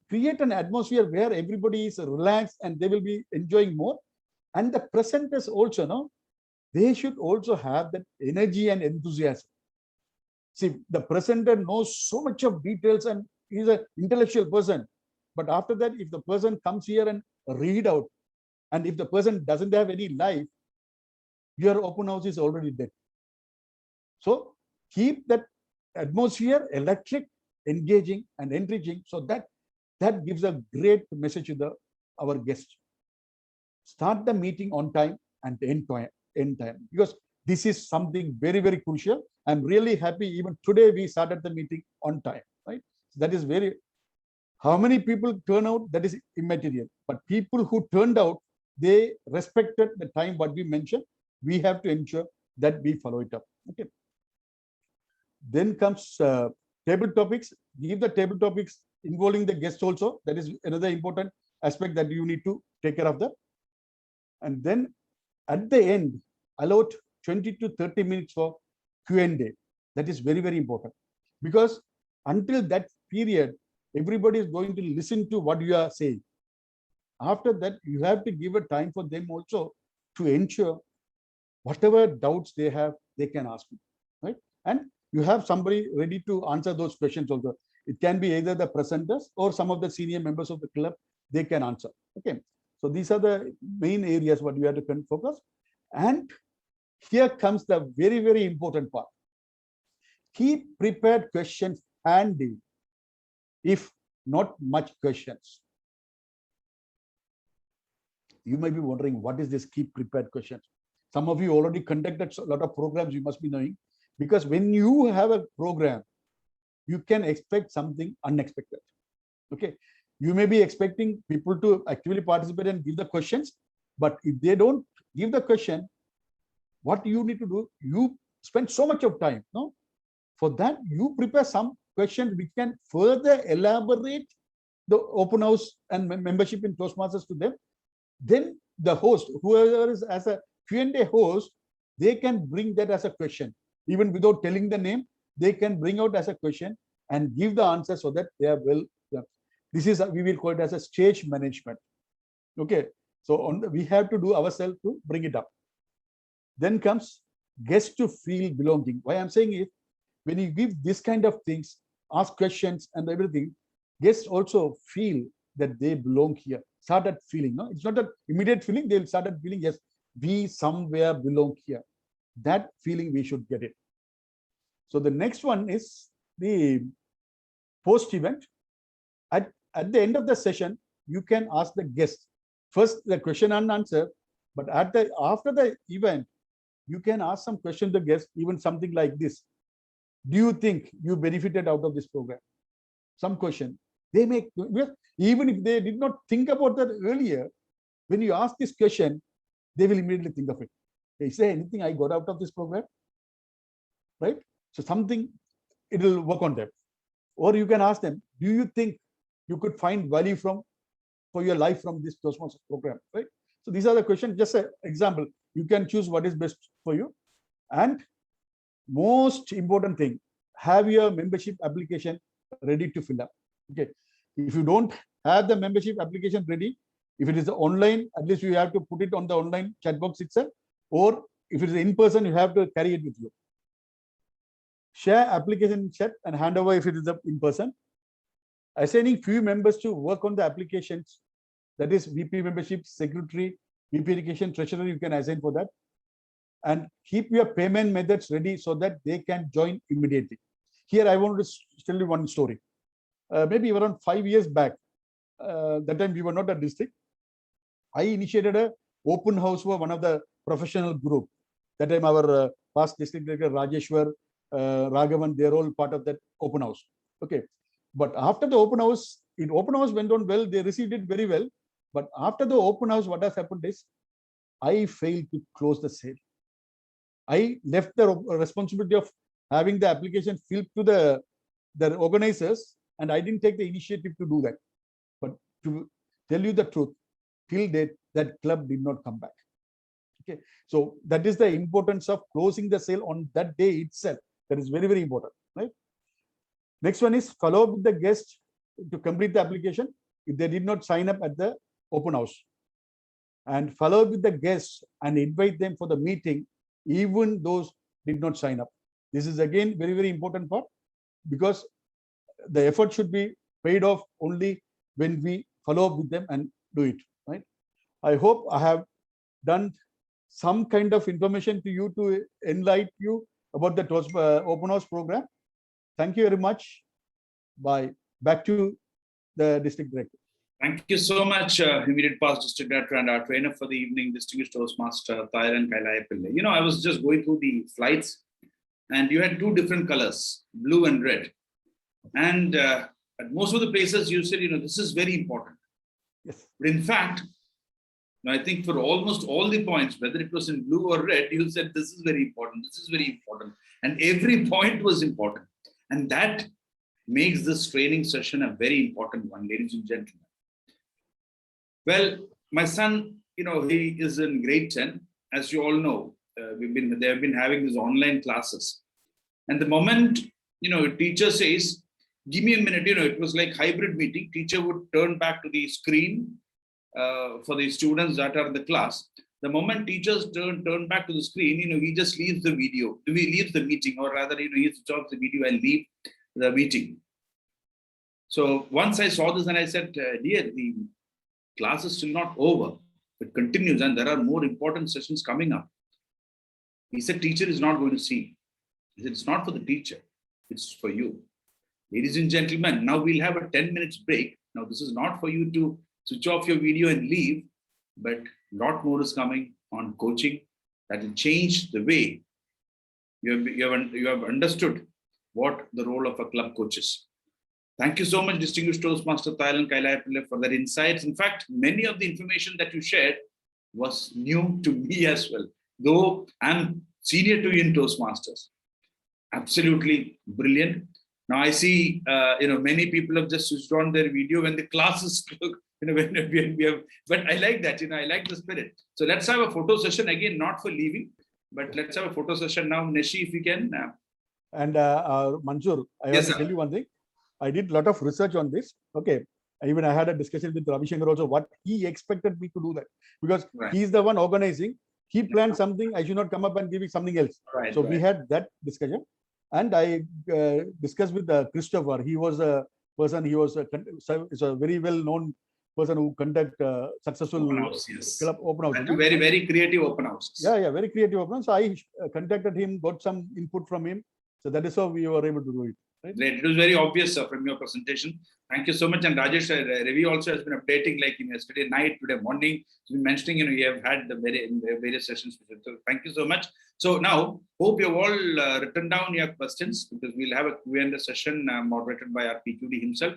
A: Create an atmosphere where everybody is relaxed and they will be enjoying more. And the presenters also, they should also have that energy and enthusiasm. See, the presenter knows so much of details and he's an intellectual person. But after that, if the person comes here and read out, and if the person doesn't have any life, your open house is already dead. So keep that atmosphere electric, engaging, and enriching, so that gives a great message to our guests. Start the meeting on time and end time, because this is something very, very crucial. I'm really happy even today we started the meeting on time, right? That is very, how many people turn out, that is immaterial. But people who turned out, they respected the time what we mentioned. We have to ensure that we follow it up. Okay. Then comes table topics. Give the table topics involving the guests also. That is another important aspect that you need to take care of that. And then at the end, allot 20 to 30 minutes for Q&A. That is very, very important, because until that period, everybody is going to listen to what you are saying. After that, you have to give a time for them also to ensure whatever doubts they have, they can ask you, right? And you have somebody ready to answer those questions also. It can be either the presenters or some of the senior members of the club, they can answer. Okay. So these are the main areas what you have to focus. And here comes the very, very important part. Keep prepared questions handy, if not much questions. You may be wondering, what is this keep prepared questions? Some of you already conducted a lot of programs, you must be knowing, because when you have a program, you can expect something unexpected. Okay. You may be expecting people to actively participate and give the questions, but if they don't give the question, what you need to do, you spend so much of time, no? For that, you prepare some questions which can further elaborate the open house and membership in Toastmasters to them. Then the host, whoever is as a Q&A host, they can bring that as a question. Even without telling the name, they can bring out as a question and give the answer so that they are well. This is, we will call it as a stage management. Okay. So we have to do ourselves to bring it up. Then comes guests to feel belonging. Why I'm saying is, when you give this kind of things, ask questions and everything, guests also feel that they belong here. Started feeling, no? It's not an immediate feeling, they'll started feeling, yes, we somewhere belong here. That feeling we should get it. So the next one is the post-event, at the end of the session, you can ask the guest first the question and answer, but after the event, you can ask some question to the guest, even something like this. Do you think you benefited out of this program? Some question. They make, even if they did not think about that earlier, when you ask this question, they will immediately think of it. Is there anything I got out of this program? Right? So something, it will work on them. Or you can ask them, do you think you could find value for your life from this Toastmasters program? Right? So these are the questions, just an example. You can choose what is best for you. And most important thing, have your membership application ready to fill up. Okay. If you don't have the membership application ready, if it is online, at least you have to put it on the online chat box itself, or if it is in person, you have to carry it with you. Share application chat and hand over if it is in person. Assigning few members to work on the applications, that is VP membership, secretary, VP education, treasurer, you can assign for that. And keep your payment methods ready so that they can join immediately. Here, I want to tell you one story. Maybe around 5 years back, that time we were not a district. I initiated a open house for one of the professional group. That time our past district director Rajeshwar, Raghavan, they're all part of that open house. Okay. But after the open house went on well, they received it very well. But after the open house, what has happened is, I failed to close the sale. I left the responsibility of having the application filled to the organizers, and I didn't take the initiative to do that. But to tell you the truth, till date, that club did not come back. Okay, so that is the importance of closing the sale on that day itself. That is very, very important, right? Next one is follow up with the guest to complete the application if they did not sign up at the open house, and follow up with the guests and invite them for the meeting, even those did not sign up. This is again very, very important part, because the effort should be paid off only when we follow up with them and do it, right? I hope I have done some kind of information to you to enlighten you about the open house program. Thank you very much. Bye. Back to the district director.
C: Thank you so much, immediate past district director and our trainer for the evening, distinguished Toastmaster Thailand Kailayapille. You know, I was just going through the slides, and you had two different colors, blue and red. And at most of the places you said, you know, this is very important.
A: Yes.
C: But in fact, I think for almost all the points, whether it was in blue or red, you said this is very important, this is very important. And every point was important. And that makes this training session a very important one, ladies and gentlemen. Well, my son, you know, he is in grade 10. As you all know, they have been having these online classes. And the moment, you know, a teacher says, give me a minute, you know, it was like hybrid meeting. Teacher would turn back to the screen for the students that are in the class. The moment teachers turn back to the screen, you know, he just leaves the video. He leaves the meeting, or rather, you know, he stops the video and leave the meeting. So once I saw this and I said, dear, the class is still not over. It continues and there are more important sessions coming up. He said, teacher is not going to see. He said, it's not for the teacher. It's for you. Ladies and gentlemen, now we'll have a 10 minutes break. Now, this is not for you to switch off your video and leave, but a lot more is coming on coaching that will change the way you have understood what the role of a club coach is. Thank you so much, distinguished Toastmaster Thailand Kailayapille, for that insights. In fact, many of the information that you shared was new to me as well, though I'm senior to you in Toastmasters. Absolutely brilliant. Now I see, you know, many people have just switched on their video when the classes, you know, when we have, but I like that, you know, I like the spirit. So let's have a photo session again, not for leaving, but let's have a photo session now. Neshi, if you can.
A: And Mansoor, I
C: Yes,
A: want to
C: sir.
A: tell you one thing. I did a lot of research on this. Okay. Even I had a discussion with Ravi Shankar also, what he expected me to do that, because
C: Right.
A: he's the one organizing. He planned something, I should not come up and give something else.
C: Right,
A: So
C: right.
A: we had that discussion, and I discussed with Christopher. He was a person, he was a very well-known person who conduct successful
C: Open house, yes.
A: club open house.
C: And very, very creative open houses.
A: Yeah, very creative open house. So I contacted him, got some input from him. So that is how we were able to do it.
C: Great. It was very obvious from your presentation. Thank you so much. And Rajesh, Ravi also has been updating like yesterday night, today morning. He's been mentioning, you have had the various sessions. So thank you so much. So now, hope you've all written down your questions because we'll have a Q&A session moderated by our PQD himself.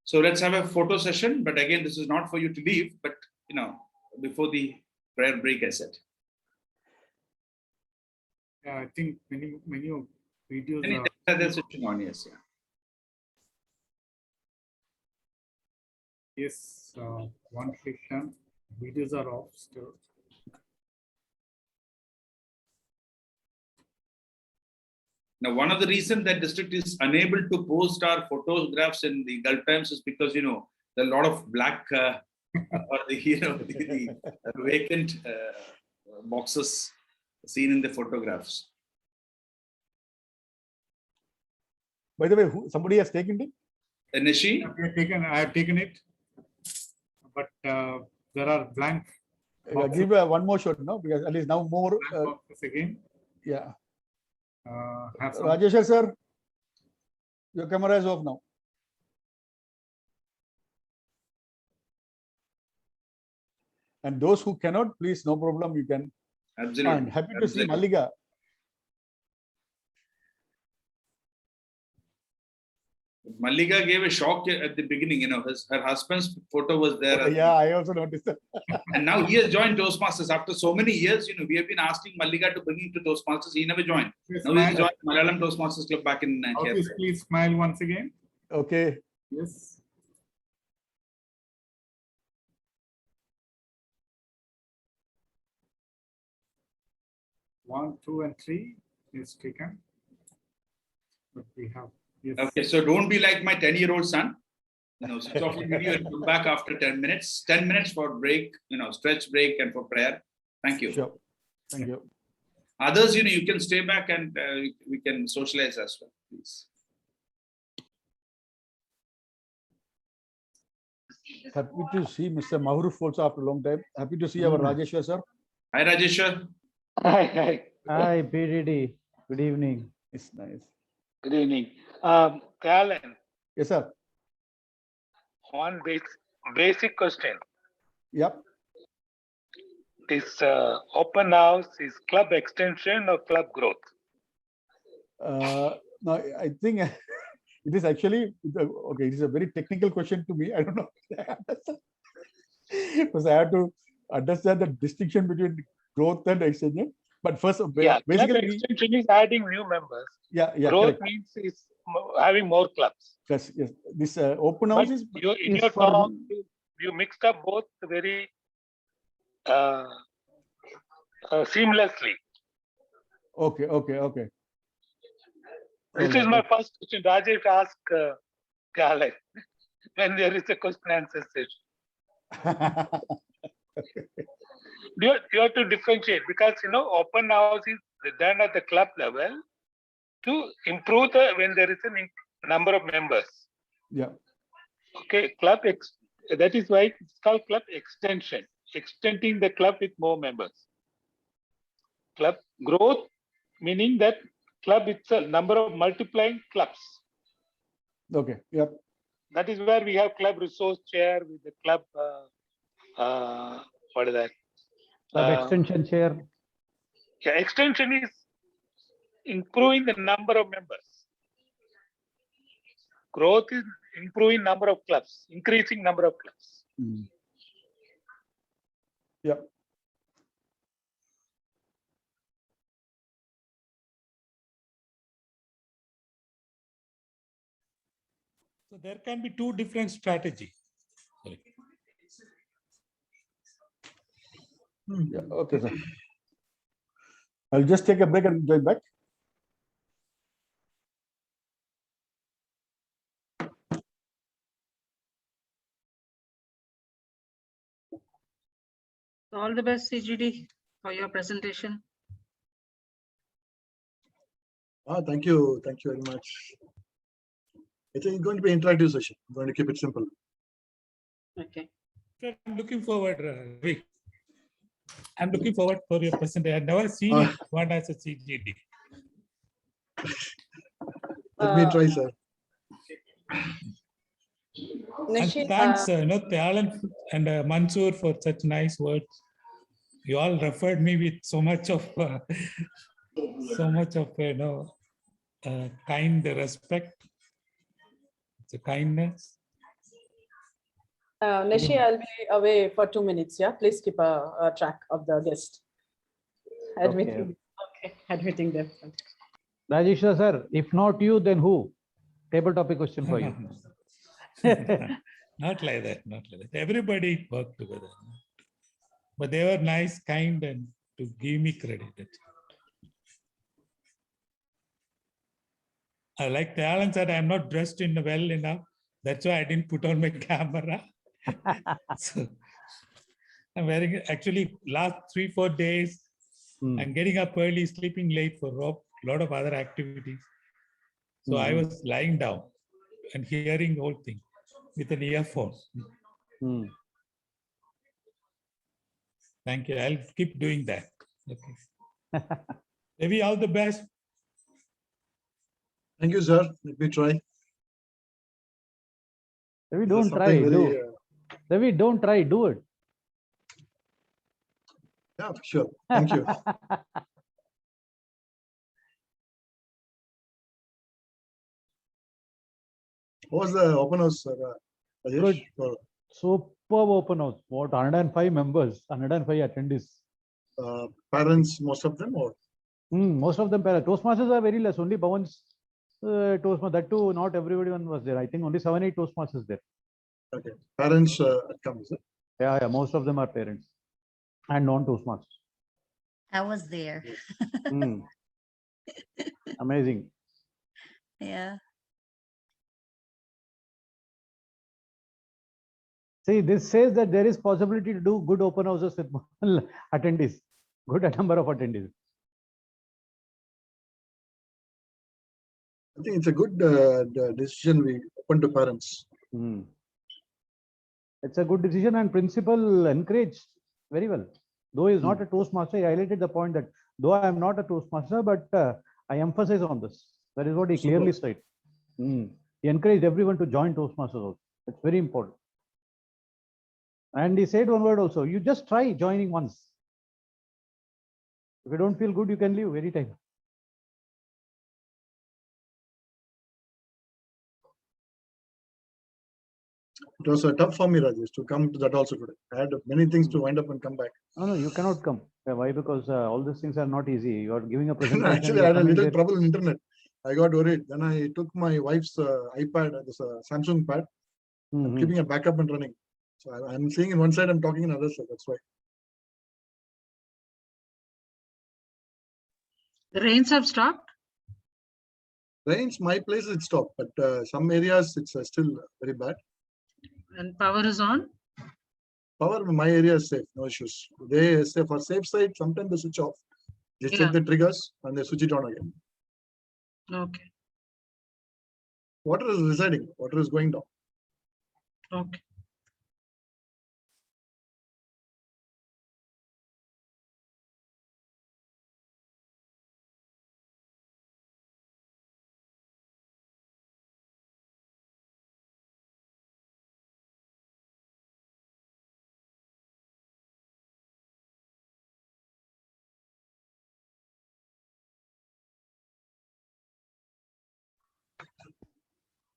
C: So let's have a photo session. But again, this is not for you to leave, but before the prayer break, I said.
D: Yeah, I think many of videos
C: Any
D: are.
C: they're switching on, yes. Yeah.
D: Yes, one section. Videos are off still.
C: Now, one of the reasons that district is unable to post our photographs in the Gulf Times is because, there are a lot of black or the vacant boxes seen in the photographs.
A: By the way, somebody has taken it?
C: Nishi?
D: I have taken it, but there are blank
A: Give one more shot, no? Because at least now more.
D: boxes again.
A: Yeah.
D: Have some.
A: Rajesh sir, your camera is off now. And those who cannot, please, no problem, you can.
C: Absolutely.
A: And happy to see
C: Absolutely.
A: Mallika.
C: Mallika gave a shock at the beginning, her husband's photo was there.
A: Yeah, I also noticed that.
C: And now he has joined Toastmasters after so many years. We have been asking Mallika to bring him to Toastmasters. He never joined.
D: Please
C: Now he's
D: smile.
C: joined Malayalam Toastmasters Club back in
D: Office,
C: Kerala.
D: please smile once again.
A: Okay.
D: Yes. One, two, and three is taken. But we have. Yes.
C: Okay, so don't be like my 10-year-old son. Switch off the video and come back after 10 minutes. 10 minutes for break, stretch break and for prayer. Thank you.
A: Sure. Thank you.
C: Others, you can stay back and we can socialize as well, please.
A: Happy to see Mr. Mahruf also after a long time. Happy to see our Rajeshwar sir.
C: Hi, Rajeshwar.
F: Hi.
E: Hi, PDD. Good evening.
A: It's nice.
F: Good evening. Alan,
A: Yes, sir.
F: one basic question.
A: Yep.
F: This open house is club extension or club growth?
A: No, I think it is actually okay. It is a very technical question to me. I don't know because I have to understand the distinction between growth and extension. But first,
F: Yeah,
A: basically,
F: club extension is adding new members.
A: yeah,
F: Growth
A: correct.
F: means is having more clubs.
A: Yes, yes. This open
F: But
A: house is
F: in
A: is
F: your
A: for-
F: talk, you mixed up both very seamlessly.
A: okay, okay, okay.
F: This is my first question. Rajesh asked Alan when there is a question answer session. You have to differentiate because open house is done at the club level to improve when there is a number of members.
A: Yeah.
F: Okay, that is why it's called club extension, extending the club with more members. Club growth, meaning that club itself, number of multiplying clubs.
A: Okay. Yep.
F: That is where we have club resource chair with the club. What is that?
E: Club extension chair.
F: Yeah, extension is improving the number of members. Growth is improving number of clubs, increasing number of clubs.
A: Mm. Yep.
G: So there can be two different strategies.
A: Yeah. Okay, sir. I'll just take a break and join back.
H: All the best, CGD, for your presentation.
I: Thank you. Thank you very much. It's going to be an interactive session. I'm going to keep it simple.
H: Okay.
G: Sir, I'm looking forward, Rick. I'm looking forward for your presentation. I've never seen one as a CGD.
I: Let me try, sir.
G: And thanks, Thalan and Mansoor for such nice words. You all referred me with so much of, kind respect, it's a kindness.
J: Nishi, I'll be away for 2 minutes. Yeah, please keep a track of the guest. Admitting, okay, admitting them.
E: Rajeshwar sir, if not you, then who? Table topic question for you.
G: Not like that, not like that. Everybody worked together. But they were nice, kind, and to give me credit. I like the Alan said, I'm not dressed in well enough. That's why I didn't put on my camera. So, I'm wearing, actually, last 3-4 days, I'm getting up early, sleeping late for a lot of other activities. So I was lying down and hearing the whole thing with an earphone. Thank you. I'll keep doing that. Okay. Maybe all the best.
I: Thank you, sir. Let me try.
E: Ravi, don't try, do. Ravi, don't try, do it.
I: Yeah, sure. Thank you. What was the open house, sir?
E: Good. Superb open house. What, 105 members, 105 attendees.
I: Parents, most of them, or?
E: Most of them parents. Toastmasters are very less. Only Bhavan's Toastmaster. That too, not everyone was there. I think only 7-8 Toastmasters there.
I: Okay. Parents come, is it?
E: Yeah, most of them are parents and non-Toastmasters.
K: I was there.
E: Amazing.
K: Yeah.
E: See, this says that there is possibility to do good open houses with attendees, good number of attendees.
I: I think it's a good decision we open to parents.
E: It's a good decision and principal encouraged very well. Though he is not a Toastmaster, he highlighted the point that though I am not a Toastmaster, but I emphasize on this. That is what he clearly said. He encouraged everyone to join Toastmasters also. It's very important. And he said one word also, you just try joining once. If you don't feel good, you can leave anytime.
I: It was tough for me, Rajesh, to come to that also today. I had many things to wind up and come back.
E: No, you cannot come. Why? Because all these things are not easy. You are giving a presentation.
I: Actually, I had a little trouble in internet. I got worried. Then I took my wife's iPad, this Samsung pad. I'm keeping a backup and running. So I'm seeing in one side, I'm talking in another side. That's why.
H: The rains have stopped?
I: Rains, my place it stopped, but some areas it's still very bad.
H: And power is on?
I: Power in my area is safe, no issues. They say for safe side, sometimes they switch off. Just check the triggers and they switch it on again.
H: Okay.
I: Water is residing, water is going down.
H: Okay.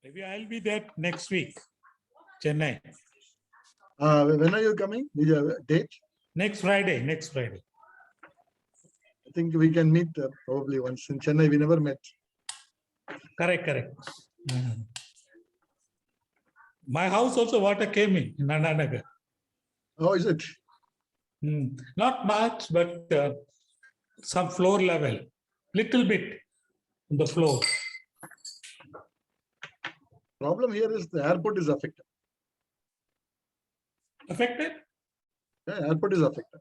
G: Maybe I'll be there next week, Chennai.
I: When are you coming? The date?
G: Next Friday, next Friday.
I: I think we can meet probably once in Chennai. We never met.
G: Correct. My house also water came in Nanda Nagar.
I: Oh, is it?
G: Not much, but some floor level, little bit on the floor.
I: Problem here is the airport is affected.
G: Affected?
I: Yeah, airport is affected.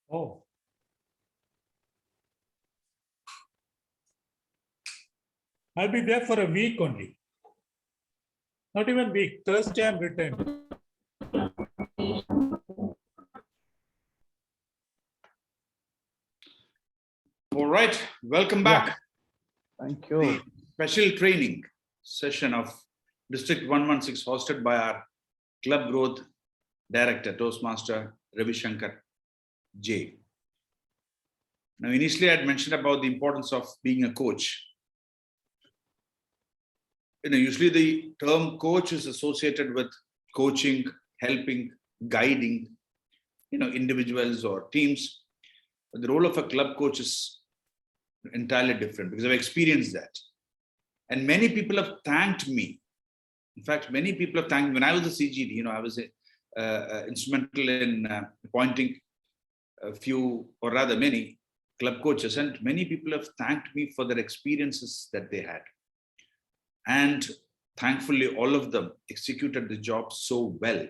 G: Oh. I'll be there for a week only. Not even week. Thursday I'm returning.
C: right, welcome
E: Yeah.
C: back.
E: Thank
C: The
E: you.
C: special training session of District 116 hosted by our Club Growth Director, Toastmaster Ravi Shankar J. Now, initially I had mentioned about the importance of being a coach. Usually the term coach is associated with coaching, helping, guiding, individuals or teams. But the role of a club coach is entirely different because I've experienced that. And many people have thanked me. In fact, many people have thanked me. When I was a CGD, I was instrumental in appointing a few, or rather many, club coaches, and many people have thanked me for their experiences that they had. And thankfully, all of them executed the job so well.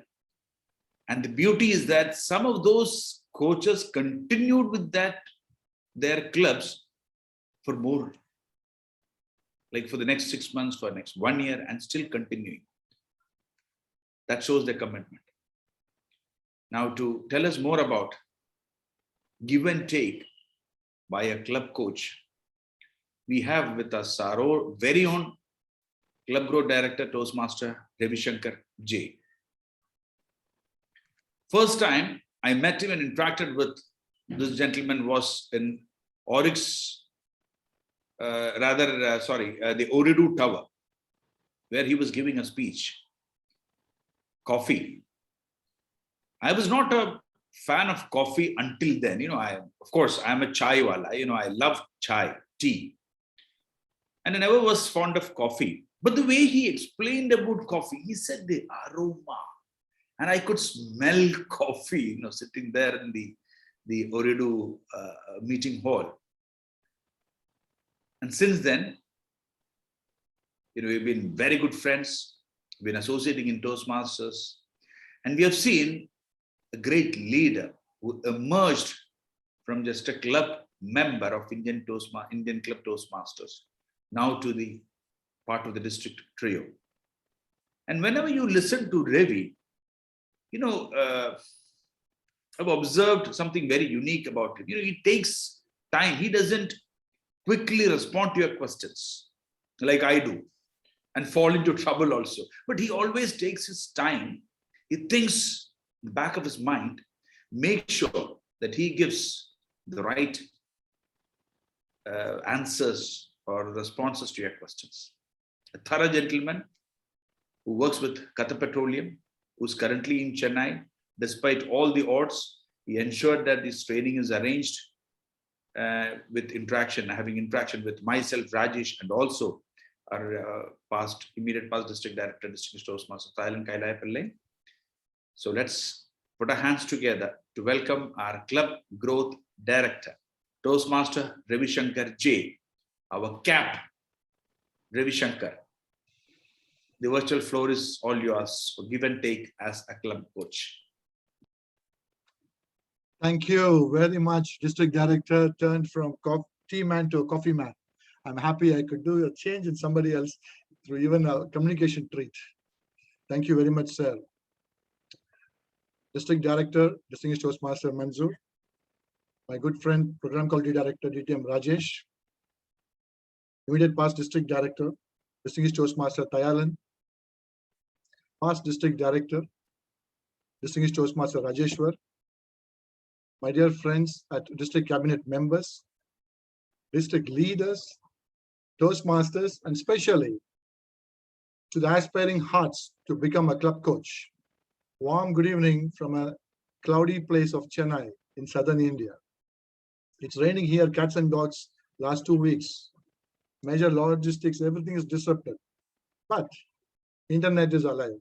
C: And the beauty is that some of those coaches continued with their clubs for more, like for the next 6 months, for next 1 year, and still continuing. That shows their commitment. Now, to tell us more about give and take by a club coach, we have with us our very own Club Growth Director, Toastmaster Ravi Shankar J. First time I met him and interacted with this gentleman was in Oryx, the Ooredoo Tower, where he was giving a speech. Coffee. I was not a fan of coffee until then. Of course, I'm a chai wala. I love chai, tea. And I never was fond of coffee. But the way he explained about coffee, he said the aroma. And I could smell coffee, sitting there in the Ooredoo meeting hall. And since then, we've been very good friends, been associating in Toastmasters, and we have seen a great leader who emerged from just a club member of Indian Club Toastmasters, now to the part of the district trio. And whenever you listen to Ravi, I've observed something very unique about him. He takes time. He doesn't quickly respond to your questions like I do and fall into trouble also. But he always takes his time. He thinks in the back of his mind, make sure that he gives the right answers or responses to your questions. A thorough gentleman who works with Qatar Petroleum, who's currently in Chennai. Despite all the odds, he ensured that this training is arranged with having interaction with myself, Rajesh, and also our immediate past district director, Distinguished Toastmaster Thailand Kailaya Pillai. So let's put our hands together to welcome our Club Growth Director, Toastmaster Ravi Shankar J, our cap, Ravi Shankar. The virtual floor is all yours for give and take as a club coach.
I: Thank you very much, District Director, turned from tea man to a coffee man. I'm happy I could do a change in somebody else through even a communication treat. Thank you very much, sir. District Director, Distinguished Toastmaster Manzoor, my good friend, Program Quality Director, DTM Rajesh, immediate past District Director, Distinguished Toastmaster Tayalan, past District Director, Distinguished Toastmaster Rajeshwar, my dear friends at District Cabinet members, District leaders, Toastmasters, and especially to the aspiring hearts to become a club coach. Warm good evening from a cloudy place of Chennai in southern India. It's raining here, cats and dogs, last 2 weeks. Major logistics, everything is disrupted. But internet is alive.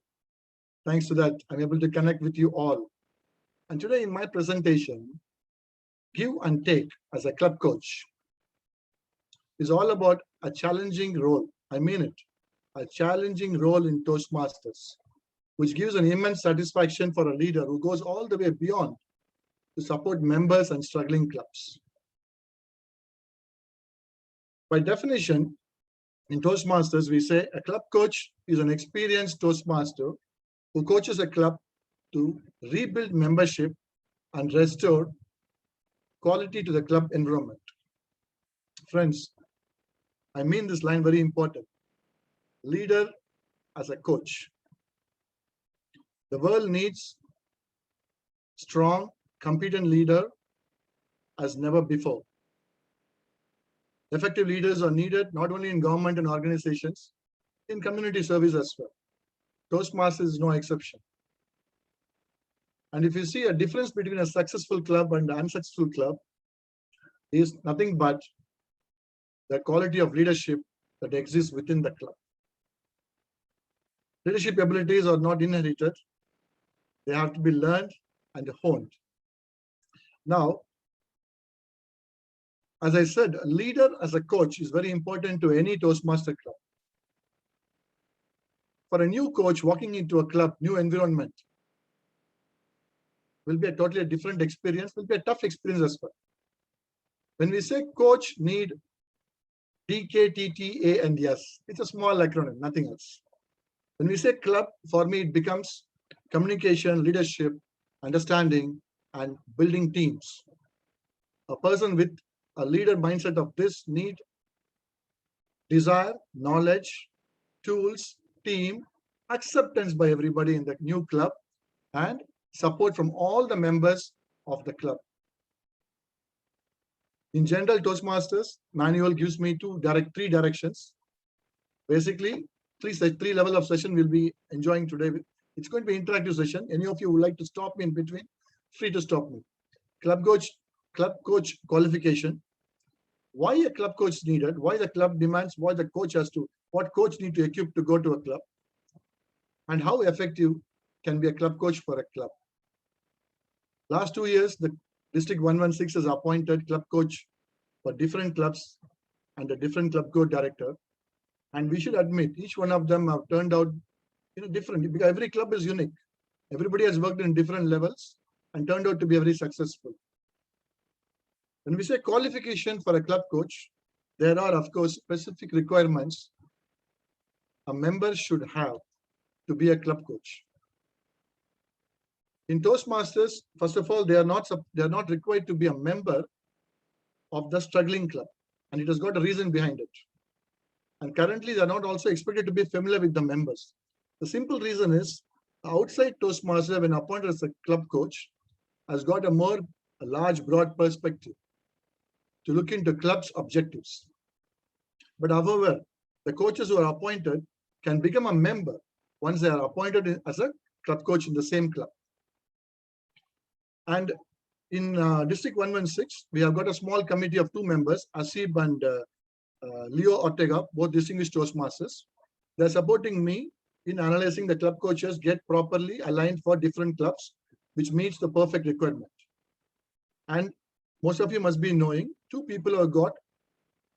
I: Thanks to that, I'm able to connect with you all. And today in my presentation, give and take as a club coach is all about a challenging role. I mean it, a challenging role in Toastmasters, which gives an immense satisfaction for a leader who goes all the way beyond to support members and struggling clubs. By definition, in Toastmasters, we say a club coach is an experienced Toastmaster who coaches a club to rebuild membership and restore quality to the club environment. friends, I mean this line very important. Leader as a coach. The world needs strong, competent leader as never before. Effective leaders are needed not only in government and organizations, in community service as well. Toastmasters is no exception. And if you see a difference between a successful club and an unsuccessful club, is nothing but the quality of leadership that exists within the club. Leadership abilities are not inherited. They have to be learned and honed. Now, as I said, a leader as a coach is very important to any Toastmaster club. For a new coach walking into a club, new environment, will be a totally different experience, will be a tough experience as well. When we say coach need DKTTA and yes, it's a small acronym, nothing else. When we say club, for me, it becomes communication, leadership, understanding, and building teams. A person with a leader mindset of this need desire, knowledge, tools, team, acceptance by everybody in the new club, and support from all the members of the club. In general, Toastmasters manual gives me three directions. Basically, three level of session we'll be enjoying today. It's going to be interactive session. Any of you would like to stop me in between, free to stop me. Club coach qualification. Why a club coach is needed? Why the club demands? Why the coach has to? What coach need to equip to go to a club? And how effective can be a club coach for a club? Last 2 years, the District 116 has appointed club coach for different clubs and a different club coach director. And we should admit each one of them have turned out different, because every club is unique. Everybody has worked in different levels and turned out to be very successful. When we say qualification for a club coach, there are, of course, specific requirements a member should have to be a club coach. In Toastmasters, first of all, they are not required to be a member of the struggling club, and it has got a reason behind it. And currently, they are not also expected to be familiar with the members. The simple reason is, outside Toastmaster, when appointed as a club coach, has got a large, broad perspective to look into club's objectives. But however, the coaches who are appointed can become a member once they are appointed as a club coach in the same club. And in District 116, we have got a small committee of 2 members, Asib and Leo Ortega, both distinguished Toastmasters. They're supporting me in analyzing the club coaches get properly aligned for different clubs, which meets the perfect requirement. And most of you must be knowing 2 people have got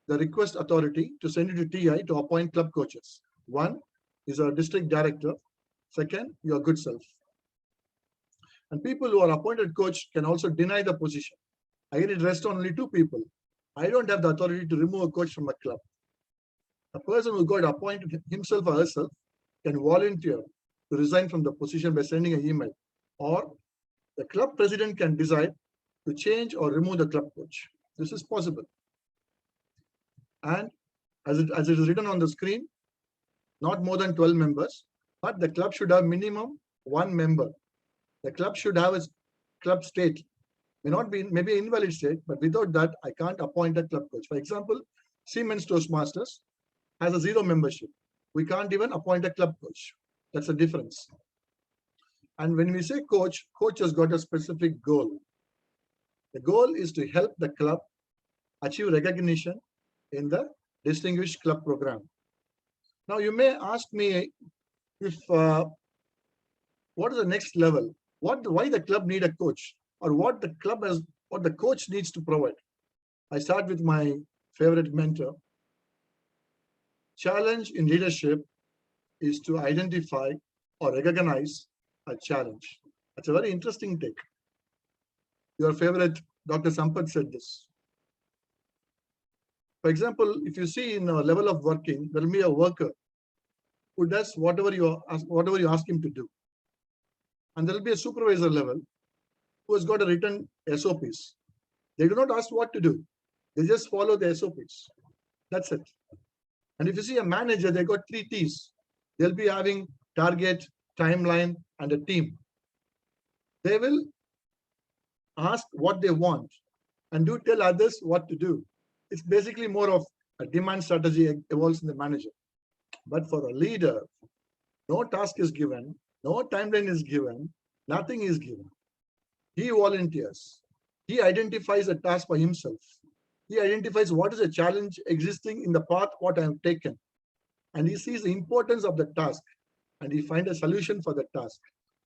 I: the request authority to send it to TI to appoint club coaches. One is our district director. Second, your good self. And people who are appointed coach can also deny the position. Again, it rests on only 2 people. I don't have the authority to remove a coach from a club. A person who got appointed himself or herself can volunteer to resign from the position by sending an email, or the club president can decide to change or remove the club coach. This is possible. And as it is written on the screen, not more than 12 members, but the club should have minimum 1 member. The club should have a club state. May not be, maybe an invalid state, but without that, I can't appoint a club coach. For example, Siemens Toastmasters has a 0 membership. We can't even appoint a club coach. That's the difference. And when we say coach, coach has got a specific goal. The goal is to help the club achieve recognition in the Distinguished Club Program. Now, you may ask me if what is the next level? Why the club need a coach, or what the club has, what the coach needs to provide? I start with my favorite mentor. Challenge in leadership is to identify or recognize a challenge. That's a very interesting take. Your favorite Dr. Sampath said this. For example, if you see in a level of working, there will be a worker who does whatever you ask him to do. And there will be a supervisor level who has got a written SOPs. They do not ask what to do. They just follow the SOPs. That's it. And if you see a manager, they got 3 T's. They'll be having target, timeline, and a team. They will ask what they want and do tell others what to do. It's basically more of a demand strategy evolves in the manager. But for a leader, no task is given, no timeline is given, nothing is given. He volunteers. He identifies a task for himself. He identifies what is a challenge existing in the path what I have taken. And he sees the importance of the task and he finds a solution for the task.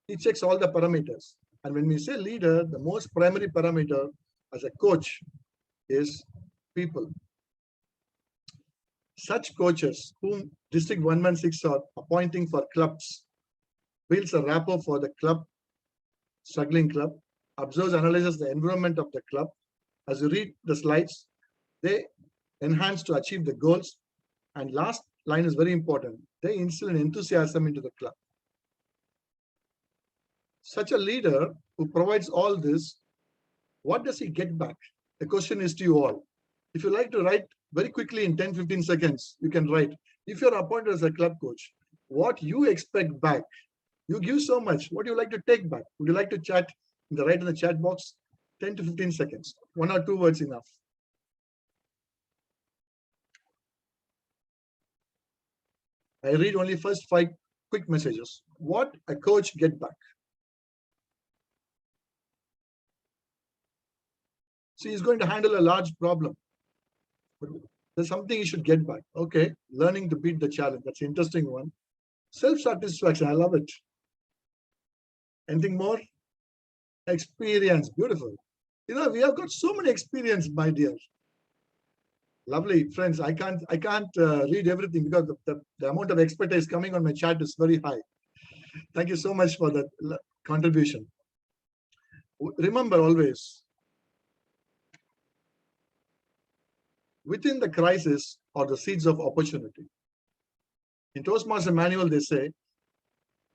I: He checks all the parameters. And when we say leader, the most primary parameter as a coach is people. Such coaches whom District 116 are appointing for clubs builds a rapport for the club, struggling club, observes, analyzes the environment of the club. As you read the slides, they enhance to achieve the goals. And last line is very important. They instill an enthusiasm into the club. Such a leader who provides all this, what does he get back? The question is to you all. If you like to write very quickly in 10-15 seconds, you can write. If you're appointed as a club coach, what you expect back? You give so much. What do you like to take back? Would you like to chat write in the chat box? 10 to 15 seconds. 1 or 2 words enough. I read only first 5 quick messages. What a coach get back? See, he's going to handle a large problem. But there's something he should get back. Okay, learning to beat the challenge. That's an interesting one. Self-satisfaction. I love it. Anything more? Experience. Beautiful. You know, we have got so many experience, my dear. Lovely friends. I can't read everything because the amount of expertise coming on my chat is very high. Thank you so much for that contribution. Remember always, within the crisis are the seeds of opportunity. In Toastmaster manual, they say,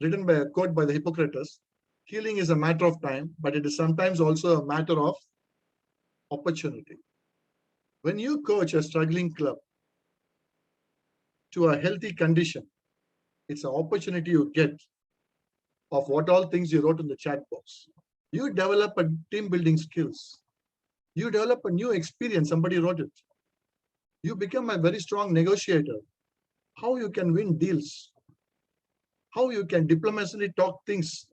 I: written by a quote by the Hippocrates, healing is a matter of time, but it is sometimes also a matter of opportunity. When you coach a struggling club to a healthy condition, it's an opportunity you get of what all things you wrote in the chat box. You develop a team building skills. You develop a new experience, somebody wrote it. You become a very strong negotiator. How you can win deals. How you can diplomatically talk things.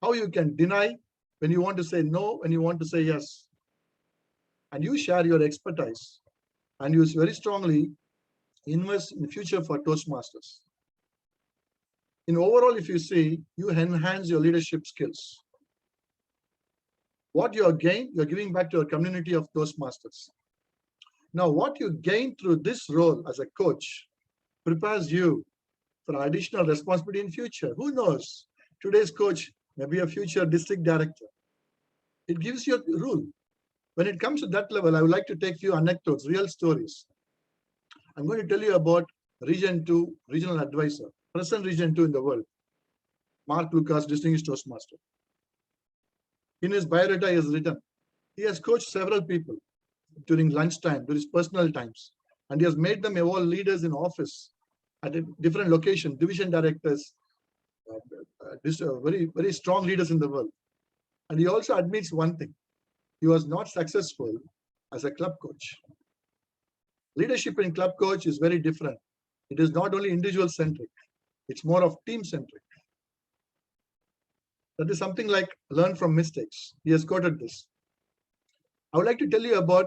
I: How you can deny when you want to say no, when you want to say yes. And you share your expertise. And you very strongly invest in the future for Toastmasters. In overall, if you see, you enhance your leadership skills. What you are gained, you're giving back to a community of Toastmasters. Now, what you gain through this role as a coach prepares you for additional responsibility in future. Who knows? Today's coach may be a future district director. It gives you a rule. When it comes to that level, I would like to take a few anecdotes, real stories. I'm going to tell you about Region 2 regional advisor, present Region 2 in the world, Mark Lucas, distinguished Toastmaster. In his biodata, he has written, he has coached several people during lunchtime, during his personal times, and he has made them evolve leaders in office at a different location, division directors, very, very strong leaders in the world. And he also admits one thing, he was not successful as a club coach. Leadership in club coach is very different. It is not only individual centric, it's more of team centric. That is something like learn from mistakes. He has quoted this. I would like to tell you about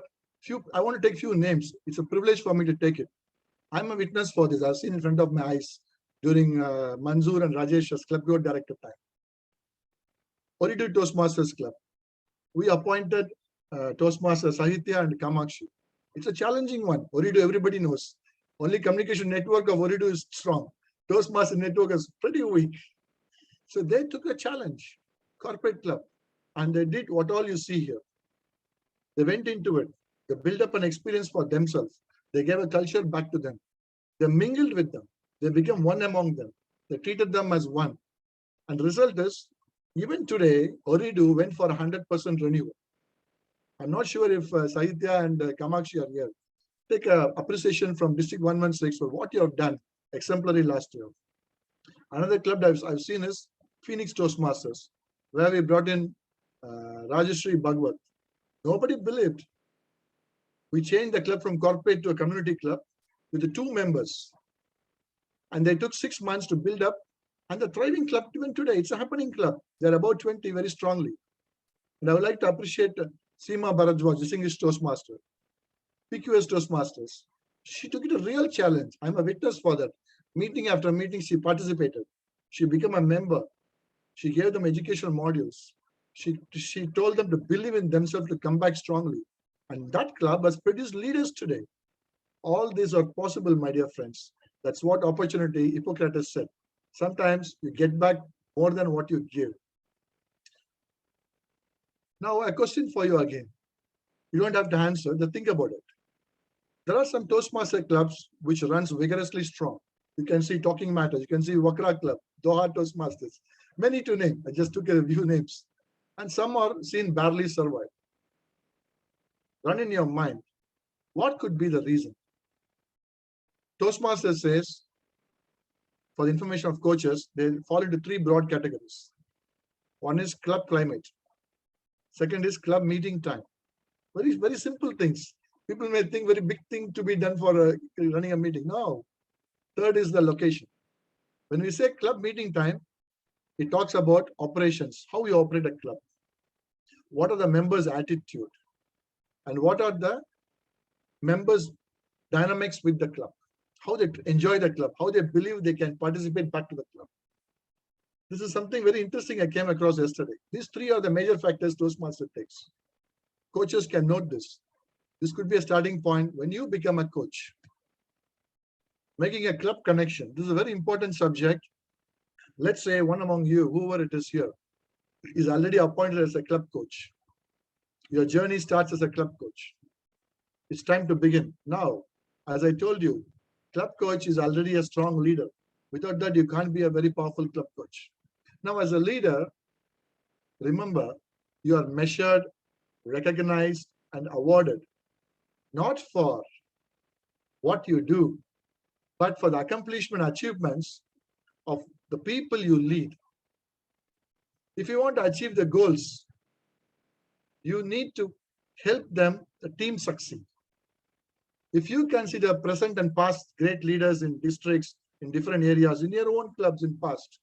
I: I want to take few names. It's a privilege for me to take it. I'm a witness for this. I've seen in front of my eyes during Manzoor and Rajesh's club growth director time. Ooredoo Toastmasters Club. We appointed Toastmaster Sahitya and Kamakshi. It's a challenging one. Ooredoo, everybody knows. Only communication network of Ooredoo is strong. Toastmaster network is pretty weak. So they took a challenge, corporate club, and they did what all you see here. They went into it. They built up an experience for themselves. They gave a culture back to them. They mingled with them. They became one among them. They treated them as one. And the result is, even today, Ooredoo went for 100% renewal. I'm not sure if Sahitya and Kamakshi are here. Take a appreciation from District 116 for what you have done exemplary last year. Another club I've seen is Phoenix Toastmasters, where we brought in Rajeshri Bhagwat. Nobody believed. We changed the club from corporate to a community club with the 2 members. And they took 6 months to build up. And the thriving club even today, it's a happening club. They're about 20 very strongly. And I would like to appreciate Seema Bharadwaj, distinguished Toastmaster, PQS Toastmasters. She took it a real challenge. I'm a witness for that. Meeting after meeting, she participated. She became a member. She gave them educational modules. She told them to believe in themselves, to come back strongly. And that club has produced leaders today. All these are possible, my dear friends. That's what opportunity Hippocrates said. Sometimes you get back more than what you give. Now, a question for you again. You don't have to answer, just think about it. There are some Toastmaster clubs which runs vigorously strong. You can see Talking Matters, you can see Wakra Club, Doha Toastmasters, many to name. I just took a few names. And some are seen barely survive. Run in your mind, what could be the reason? Toastmasters says, for the information of coaches, they fall into 3 broad categories. One is club climate. Second is club meeting time. Very, very simple things. People may think very big thing to be done for running a meeting. No. Third is the location. When we say club meeting time, it talks about operations, how we operate a club. What are the members' attitude? And what are the members' dynamics with the club? How they enjoy the club, how they believe they can participate back to the club. This is something very interesting I came across yesterday. These 3 are the major factors Toastmaster takes. Coaches can note this. This could be a starting point when you become a coach. Making a club connection. This is a very important subject. Let's say one among you, whoever it is here, is already appointed as a club coach. Your journey starts as a club coach. It's time to begin. Now, as I told you, club coach is already a strong leader. Without that, you can't be a very powerful club coach. Now, as a leader, remember, you are measured, recognized, and awarded, not for what you do, but for the accomplishment achievements of the people you lead. If you want to achieve the goals, you need to help them, the team succeed. If you consider present and past great leaders in districts, in different areas, in your own clubs in past,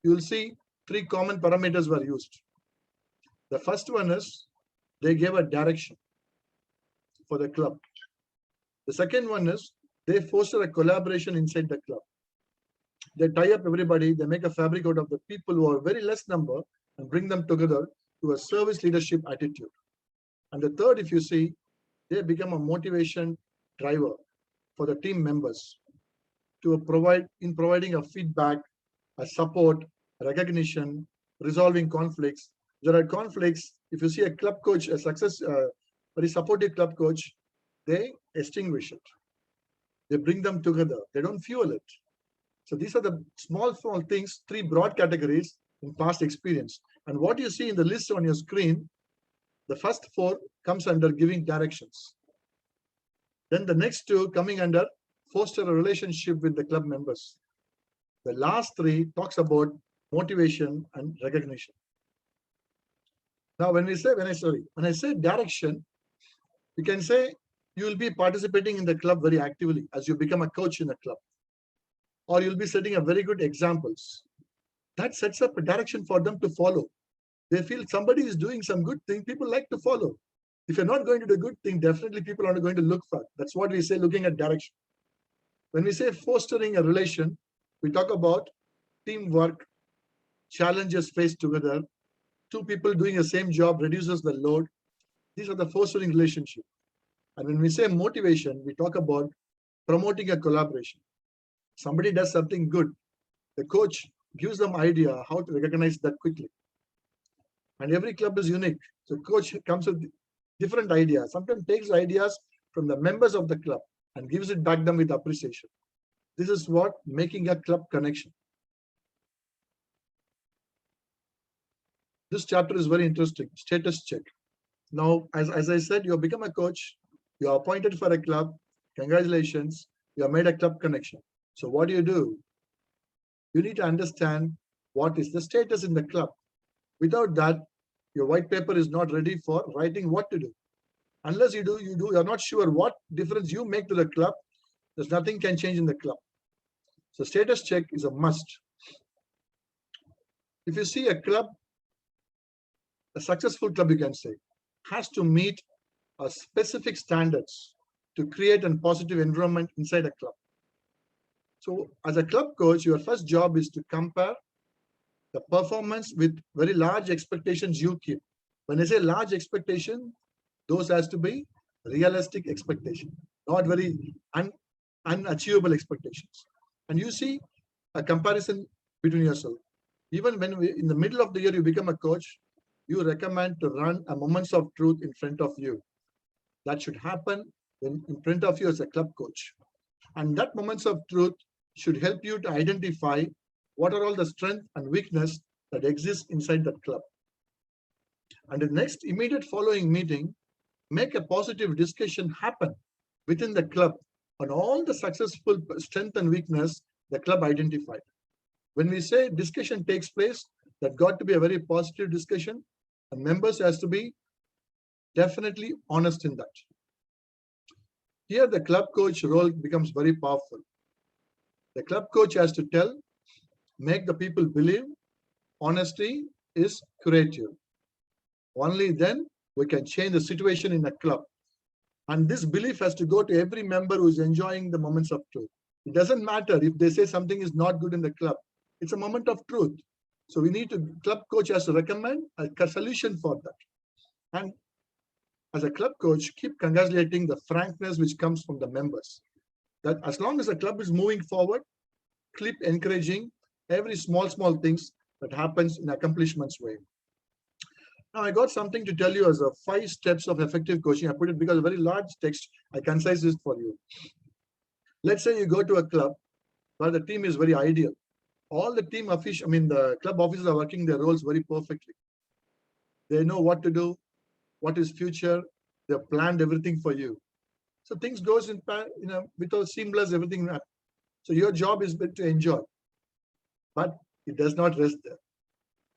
I: you will see 3 common parameters were used. The first one is they gave a direction for the club. The second one is they foster a collaboration inside the club. They tie up everybody, they make a fabric out of the people who are very less number and bring them together to a service leadership attitude. And the third, if you see, they become a motivation driver for the team members to providing a feedback, a support, recognition, resolving conflicts. There are conflicts. If you see a club coach, a very supportive club coach, they extinguish it. They bring them together. They don't fuel it. So these are the small things, 3 broad categories in past experience. And what you see in the list on your screen, the first 4 comes under giving directions. Then the next 2 coming under foster a relationship with the club members. The last 3 talks about motivation and recognition. Now, when I say direction, you can say you will be participating in the club very actively as you become a coach in the club, or you'll be setting up very good examples. That sets up a direction for them to follow. They feel somebody is doing some good thing, people like to follow. If you're not going to do a good thing, definitely people are going to look for it. That's what we say, looking at direction. When we say fostering a relation, we talk about teamwork, challenges faced together, 2 people doing the same job reduces the load. These are the fostering relationship. And when we say motivation, we talk about promoting a collaboration. Somebody does something good, the coach gives them idea how to recognize that quickly. And every club is unique. So coach comes with different ideas, sometimes takes ideas from the members of the club and gives it back them with appreciation. This is what making a club connection. This chapter is very interesting. Status check. Now, as I said, you have become a coach, you are appointed for a club. Congratulations, you have made a club connection. So what do? You need to understand what is the status in the club. Without that, your white paper is not ready for writing what to do. Unless you're not sure what difference you make to the club, there's nothing can change in the club. So status check is a must. If you see a club, a successful club, you can say, has to meet a specific standards to create a positive environment inside a club. So as a club coach, your first job is to compare the performance with very large expectations you keep. When I say large expectation, those has to be realistic expectation, not very unachievable expectations. And you see a comparison between yourself. Even when in the middle of the year you become a coach, you recommend to run a moments of truth in front of you. That should happen when in front of you as a club coach. And that moments of truth should help you to identify what are all the strength and weakness that exists inside that club. And the next immediate following meeting, make a positive discussion happen within the club on all the successful strength and weakness the club identified. When we say discussion takes place, that got to be a very positive discussion, and members has to be definitely honest in that. Here the club coach role becomes very powerful. The club coach has to make the people believe honesty is curative. Only then we can change the situation in a club. And this belief has to go to every member who is enjoying the moments of truth. It doesn't matter if they say something is not good in the club. It's a moment of truth. So we need to, club coach has to recommend a solution for that. And as a club coach, keep congratulating the frankness which comes from the members. That as long as the club is moving forward, keep encouraging every small things that happens in accomplishments way. Now I got something to tell you as a 5 steps of effective coaching. I put it because a very large text, I concise this for you. Let's say you go to a club where the team is very ideal. All the team officials, the club officers are working their roles very perfectly. They know what to do, what is future. They've planned everything for you. So things goes without seamless everything. So your job is to enjoy, but it does not rest there.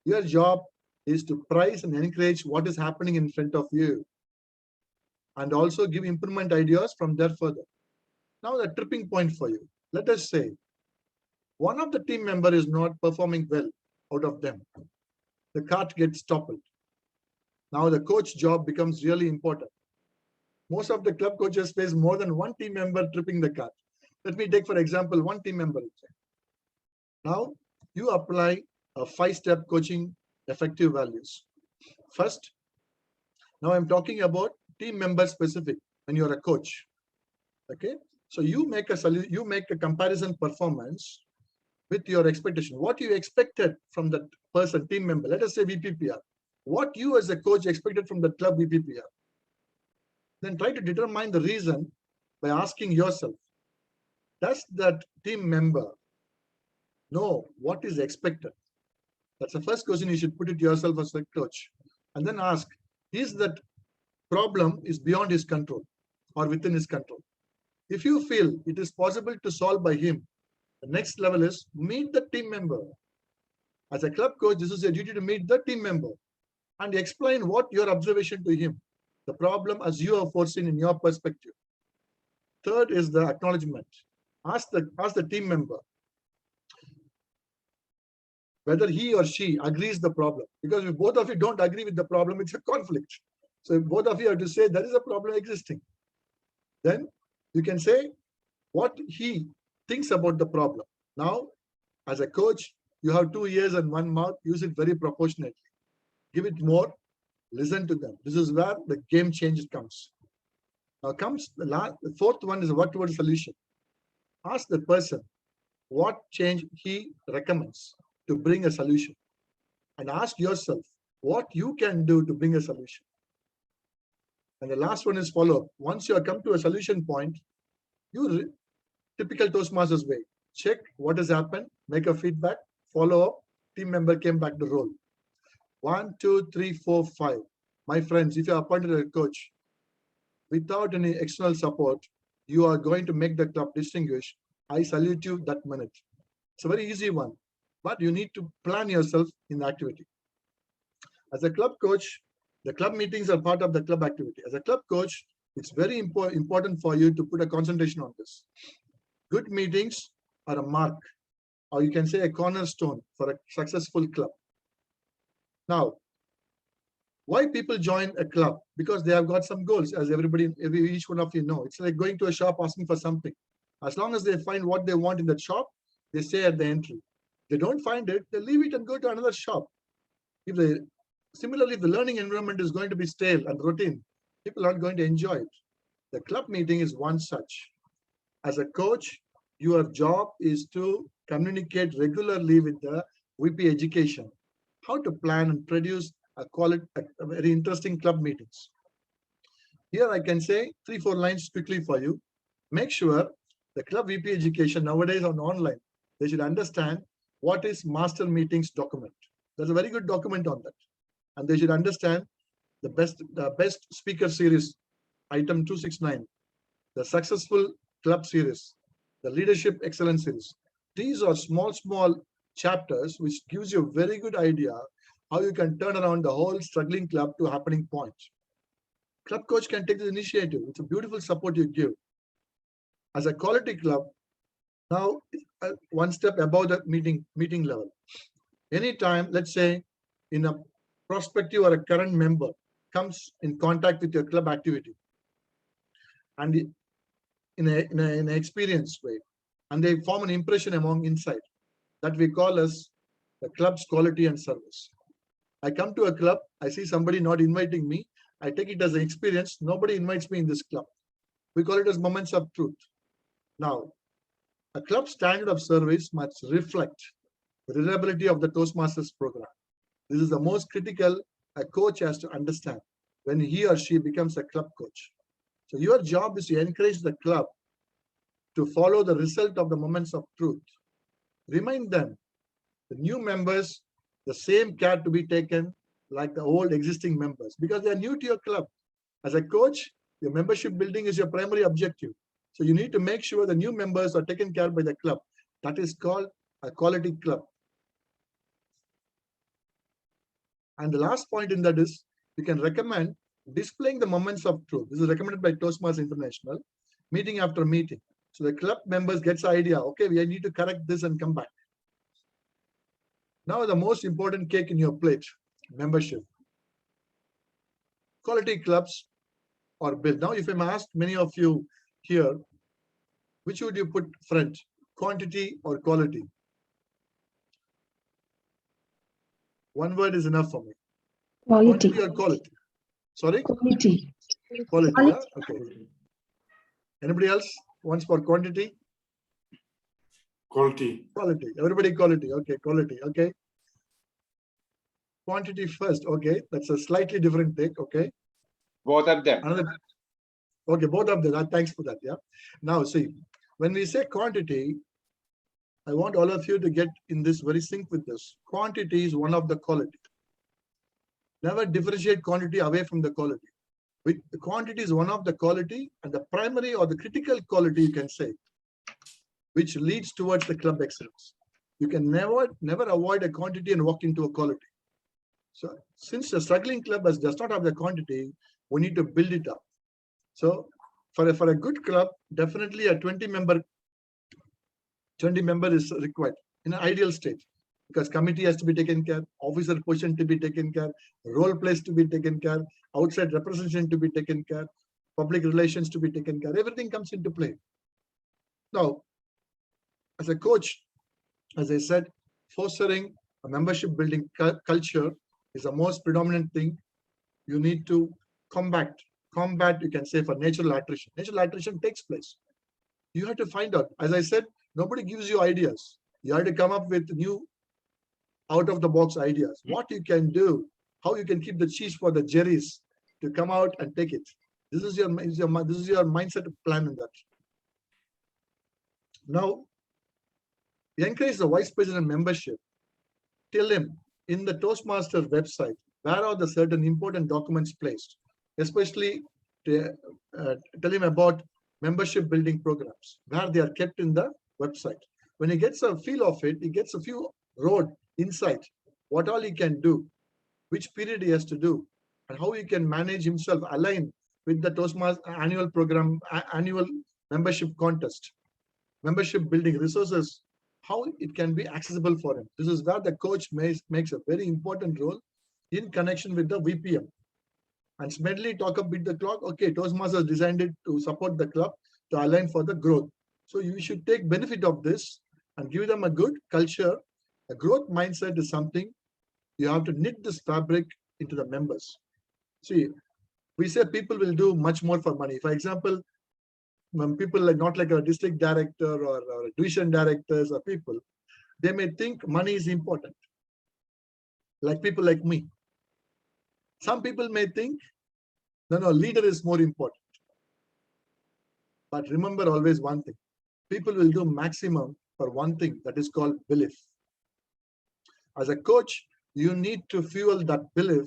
I: Your job is to prize and encourage what is happening in front of you, and also give improvement ideas from there further. Now the tripping point for you. Let us say one of the team member is not performing well out of them. The cart gets toppled. Now the coach job becomes really important. Most of the club coaches face more than one team member tripping the cart. Let me take, for example, one team member. Now you apply a 5-step coaching effective values. First, now I'm talking about team member specific when you're a coach. Okay, so you make a comparison performance with your expectation. What you expected from that person, team member. Let us say VPPR. What you as a coach expected from the club VPPR. Then try to determine the reason by asking yourself, does that team member know what is expected? That's the first question you should put it yourself as a coach. And then ask, is that problem is beyond his control or within his control? If you feel it is possible to solve by him, the next level is meet the team member. As a club coach, this is your duty to meet the team member and explain what your observation to him, the problem as you have foreseen in your perspective. Third is the acknowledgement. Ask the team member whether he or she agrees the problem. Because if both of you don't agree with the problem, it's a conflict. So if both of you have to say there is a problem existing, then you can say what he thinks about the problem. Now, as a coach, you have 2 ears and 1 mouth. Use it very proportionately. Give it more. Listen to them. This is where the game change comes. Now comes the 4th one is work towards solution. Ask the person what change he recommends to bring a solution, and ask yourself what you can do to bring a solution. And the last one is follow up. Once you have come to a solution point, you typical Toastmasters way, check what has happened, make a feedback, follow up, team member came back to role. 1, 2, 3, 4, 5. My friends, if you are appointed a coach, without any external support, you are going to make the club distinguished. I salute you that minute. It's a very easy one, but you need to plan yourself in the activity. As a club coach, the club meetings are part of the club activity. As a club coach, it's very important for you to put a concentration on this. Good meetings are a mark, or you can say a cornerstone for a successful club. Now, why people join a club? Because they have got some goals, as each one of you know. It's like going to a shop asking for something. As long as they find what they want in that shop, they stay at the entry. If they don't find it, they leave it and go to another shop. Similarly, if the learning environment is going to be stale and routine, people aren't going to enjoy it. The club meeting is one such. As a coach, your job is to communicate regularly with the VP education, how to plan and produce a very interesting club meetings. Here I can say 3-4 lines quickly for you. Make sure the club VP education nowadays on online, they should understand what is master meetings document. There's a very good document on that. And they should understand the best speaker series, item 269, the successful club series, the leadership excellence series. These are small chapters which gives you a very good idea how you can turn around the whole struggling club to a happening point. Club coach can take the initiative. It's a beautiful support you give. As a quality club, now one step above the meeting level. Anytime, let's say, in a prospective or a current member comes in contact with your club activity, and in an experienced way, and they form an impression among inside, that we call as the club's quality and service. I come to a club, I see somebody not inviting me, I take it as an experience, nobody invites me in this club. We call it as moments of truth. Now, a club standard of service must reflect the reliability of the Toastmasters program. This is the most critical a coach has to understand when he or she becomes a club coach. So your job is to encourage the club to follow the result of the moments of truth. Remind them, the new members, the same care to be taken like the old existing members, because they are new to your club. As a coach, your membership building is your primary objective. So you need to make sure the new members are taken care by the club. That is called a quality club. And the last point in that is, you can recommend displaying the moments of truth. This is recommended by Toastmasters International, meeting after meeting. So the club members gets the idea, okay, we need to correct this and come back. Now the most important cake in your plate, membership. Quality clubs are built. Now, if I'm asked many of you here, which would you put front, quantity or quality? One word is enough for me.
L: Quality.
I: Quantity or quality? Sorry?
L: Quality.
I: Quality. Yeah? Okay. Anybody else wants for quantity?
B: Quality.
I: Quality. Everybody quality. Okay, quality. Okay. Quantity first. Okay, that's a slightly different take. Okay.
F: Both of them.
I: Okay, both of them. Thanks for that. Yeah. Now, see, when we say quantity, I want all of you to get in this very sync with this. Quantity is one of the quality. Never differentiate quantity away from the quality. The quantity is one of the quality, and the primary or the critical quality, you can say, which leads towards the club excellence. You can never avoid a quantity and walk into a quality. So since the struggling club does not have the quantity, we need to build it up. So for a good club, definitely a 20 member is required in an ideal state, because committee has to be taken care, officer position to be taken care, role plays to be taken care, outside representation to be taken care, public relations to be taken care. Everything comes into play. Now, as a coach, as I said, fostering a membership building culture is the most predominant thing. You need to combat, you can say, for natural attrition. Natural attrition takes place. You have to find out. As I said, nobody gives you ideas. You have to come up with new out-of-the-box ideas. What you can do, how you can keep the cheese for the Jerry's to come out and take it. This is your mindset plan in that. Now, encourage the vice president membership. Tell him in the Toastmaster website, where are the certain important documents placed, especially tell him about membership building programs, where they are kept in the website. When he gets a feel of it, he gets a few road insight, what all he can do, which period he has to do, and how he can manage himself, align with the Toastmasters annual program, annual membership contest, membership building resources, how it can be accessible for him. This is where the coach makes a very important role in connection with the VPM. And Smedley talk a bit the clock. Okay, Toastmasters designed it to support the club to align for the growth. So you should take benefit of this and give them a good culture. A growth mindset is something you have to knit this fabric into the members. See, we say people will do much more for money. For example, when people are not like a district director or division directors or people, they may think money is important. Like people like me. Some people may think, no, leader is more important. But remember always one thing. People will do maximum for one thing, that is called belief. As a coach, you need to fuel that belief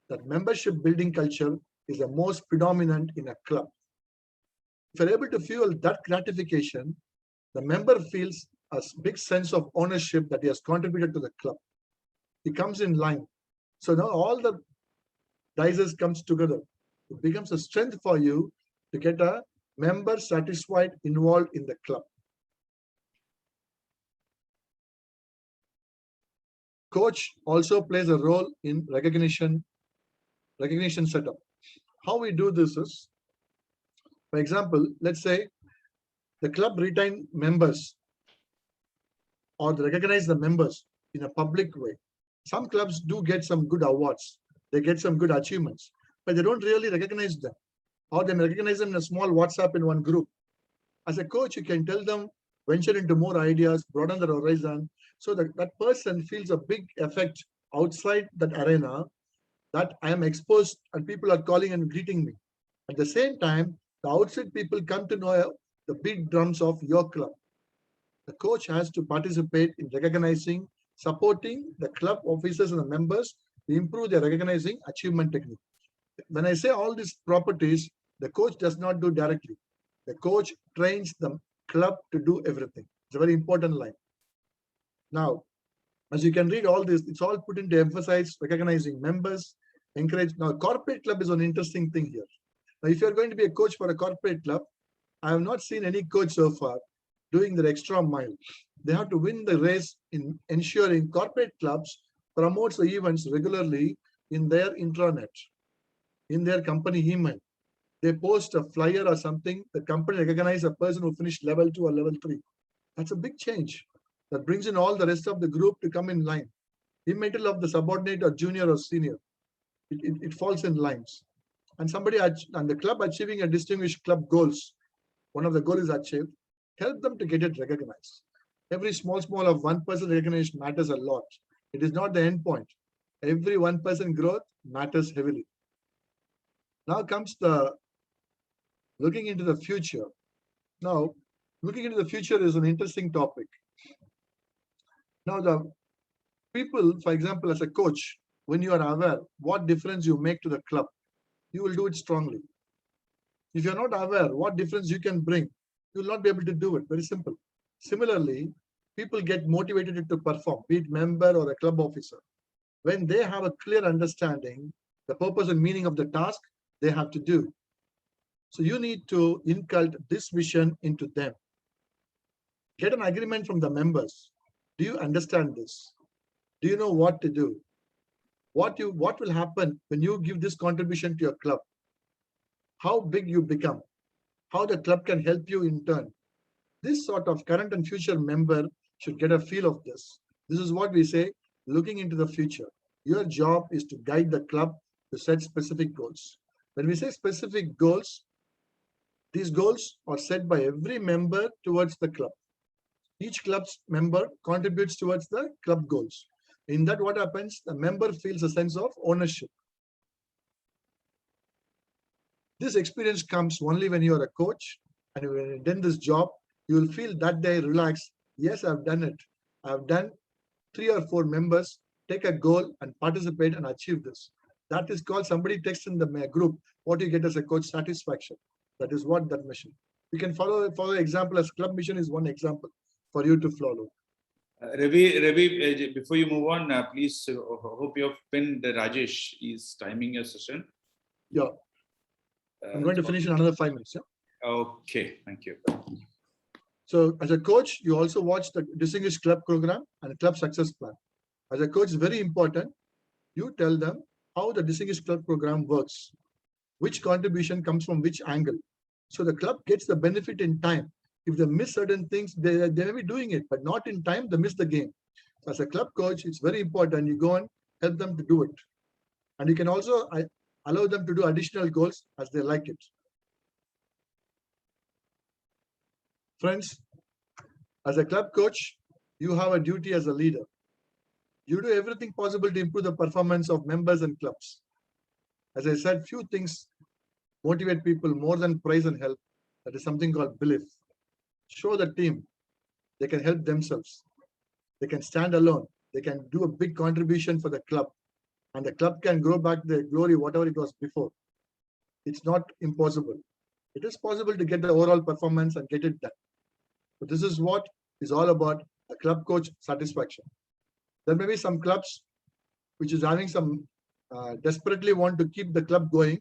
I: that membership building culture is the most predominant in a club. If you're able to fuel that gratification, the member feels a big sense of ownership that he has contributed to the club. He comes in line. So now all the dices comes together. It becomes a strength for you to get a member satisfied, involved in the club. Coach also plays a role in recognition setup. How we do this is, for example, let's say the club retain members or they recognize the members in a public way. Some clubs do get some good awards. They get some good achievements, but they don't really recognize them. Or they may recognize them in a small WhatsApp in one group. As a coach, you can tell them, venture into more ideas, broaden their horizon, so that that person feels a big effect outside that arena, that I am exposed and people are calling and greeting me. At the same time, the outside people come to know the big drums of your club. The coach has to participate in recognizing, supporting the club officers and the members to improve their recognizing achievement technique. When I say all these properties, the coach does not do directly. The coach trains the club to do everything. It's a very important line. Now, as you can read all this, it's all put into emphasize recognizing members, encourage. Now, corporate club is an interesting thing here. Now, if you're going to be a coach for a corporate club, I have not seen any coach so far doing the extra mile. They have to win the race in ensuring corporate clubs promotes the events regularly in their intranet, in their company email. They post a flyer or something, the company recognizes a person who finished level 2 or level 3. That's a big change. That brings in all the rest of the group to come in line. In middle of the subordinate or junior or senior, it falls in lines. And somebody and the club achieving a distinguished club goals, one of the goals is achieved, help them to get it recognized. Every small of 1% recognition matters a lot. It is not the end point. Every 1% growth matters heavily. Now comes the looking into the future. Now, looking into the future is an interesting topic. Now, the people, for example, as a coach, when you are aware what difference you make to the club, you will do it strongly. If you're not aware what difference you can bring, you will not be able to do it. Very simple. Similarly, people get motivated to perform, be it member or a club officer. When they have a clear understanding, the purpose and meaning of the task they have to do. So you need to inculcate this vision into them. Get an agreement from the members. Do you understand this? Do you know what to do? What will happen when you give this contribution to your club? How big you become? How the club can help you in turn? This sort of current and future member should get a feel of this. This is what we say, looking into the future. Your job is to guide the club to set specific goals. When we say specific goals, these goals are set by every member towards the club. Each club's member contributes towards the club goals. In that, what happens? The member feels a sense of ownership. This experience comes only when you are a coach and when you've done this job, you will feel that day relaxed. Yes, I've done it. I've done 3 or 4 members take a goal and participate and achieve this. That is called, somebody texts in the group, what you get as a coach, satisfaction. That is what that mission. You can follow example as club mission is one example for you to follow.
C: Ravi, before you move on, please hope you have pinned Rajesh. He's timing your session.
I: Yeah. I'm going to finish in another 5 minutes. Yeah.
C: Okay, thank you.
I: So as a coach, you also watch the Distinguished Club Program and Club Success Plan. As a coach, it's very important. You tell them how the Distinguished Club Program works, which contribution comes from which angle. So the club gets the benefit in time. If they miss certain things, they may be doing it, but not in time, they miss the game. So as a club coach, it's very important. You go and help them to do it. And you can also allow them to do additional goals as they like it. Friends, as a club coach, you have a duty as a leader. You do everything possible to improve the performance of members and clubs. As I said, few things motivate people more than praise and help. That is something called belief. Show the team they can help themselves. They can stand alone. They can do a big contribution for the club. And the club can grow back the glory, whatever it was before. It's not impossible. It is possible to get the overall performance and get it done. But this is what is all about a club coach satisfaction. There may be some clubs which is having some desperately want to keep the club going,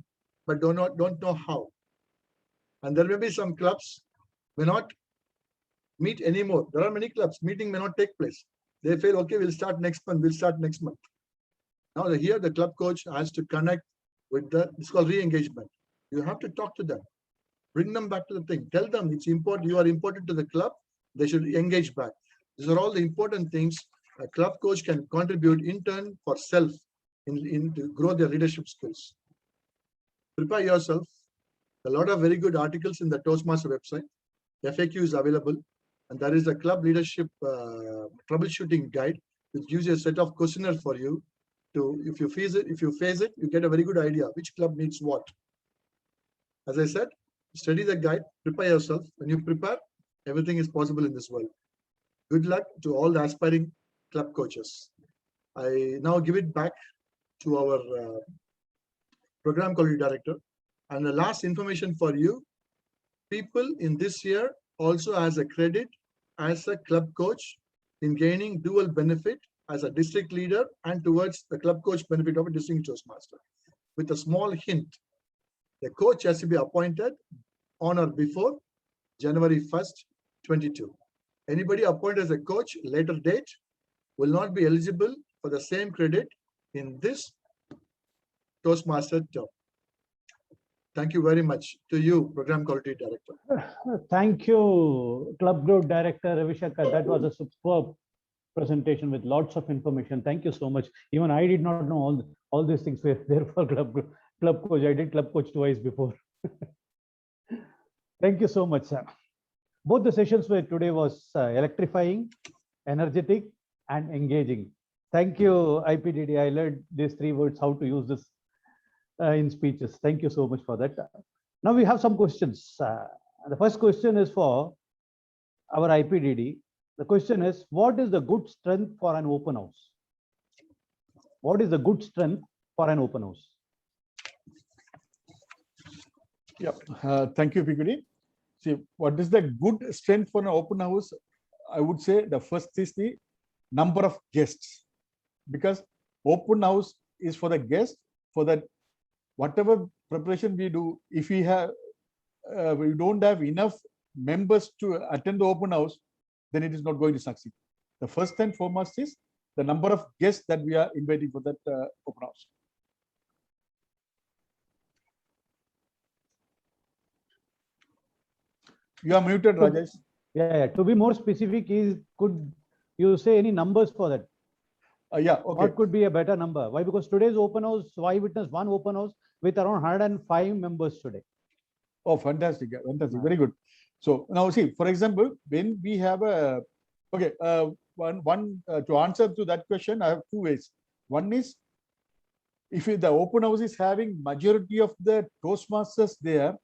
I: but don't know how. And there may be some clubs may not meet anymore. There are many clubs, meeting may not take place. They feel, okay, we'll start next month. Now here the club coach has to connect with it's called re-engagement. You have to talk to them, bring them back to the thing, tell them it's important, you are important to the club, they should engage back. These are all the important things a club coach can contribute in turn for self to grow their leadership skills. Prepare yourself. A lot of very good articles in the Toastmaster website. FAQ is available, and there is a club leadership troubleshooting guide which gives you a set of questionnaires for you to, if you face it, you get a very good idea which club needs what. As I said, study the guide, prepare yourself. When you prepare, everything is possible in this world. Good luck to all the aspiring club coaches. I now give it back to our program quality director. And the last information for you, people in this year also has a credit as a club coach in gaining dual benefit as a district leader and towards the club coach benefit of a distinguished Toastmaster. With a small hint, the coach has to be appointed on or before January 1st, 22. Anybody appointed as a coach later date will not be eligible for the same credit in this Toastmaster term. Thank you very much to you, Program Quality Director.
E: Thank you, Club Group Director Ravi Shankar. That was a superb presentation with lots of information. Thank you so much. Even I did not know all these things were there for club coach. I did club coach twice before. Thank you so much, sir. Both the sessions were today was electrifying, energetic, and engaging. Thank you, IPDD. I learned these 3 words, how to use this in speeches. Thank you so much for that. Now we have some questions. The first question is for our IPDD. The question is, what is the good strength for an open house? What is the good strength for an open house?
A: Yep. Thank you, PQD. See, what is the good strength for an open house? I would say the first is the number of guests, because open house is for the guests, for that whatever preparation we do, if we don't have enough members to attend the open house, then it is not going to succeed. The first and foremost is the number of guests that we are inviting for that open house. You are muted, Rajesh.
E: Yeah. To be more specific, could you say any numbers for that?
A: Yeah, okay.
E: What could be a better number? Why? Because today's open house, I witnessed one open house with around 105 members today.
A: Oh, fantastic. Fantastic. Very good. So now see, for example, when we have a, okay, to answer to that question, I have 2 ways. One is, if the open house is having majority of the Toastmasters there,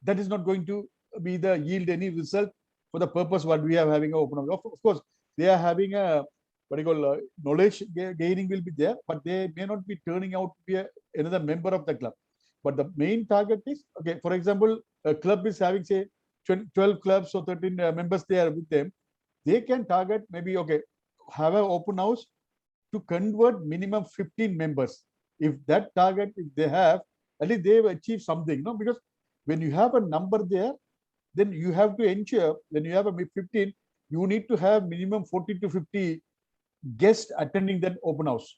A: that is not going to be yield any result for the purpose what we are having an open house. Of course, they are having a what you call knowledge gaining will be there, but they may not be turning out to be another member of the club. But the main target is, okay, for example, a club is having say 12 clubs or 13 members there with them. They can target maybe, okay, have an open house to convert minimum 15 members. If that target, if they have, at least they've achieved something, no? Because when you have a number there, then you have to ensure when you have a 15, you need to have minimum 40 to 50 guests attending that open house.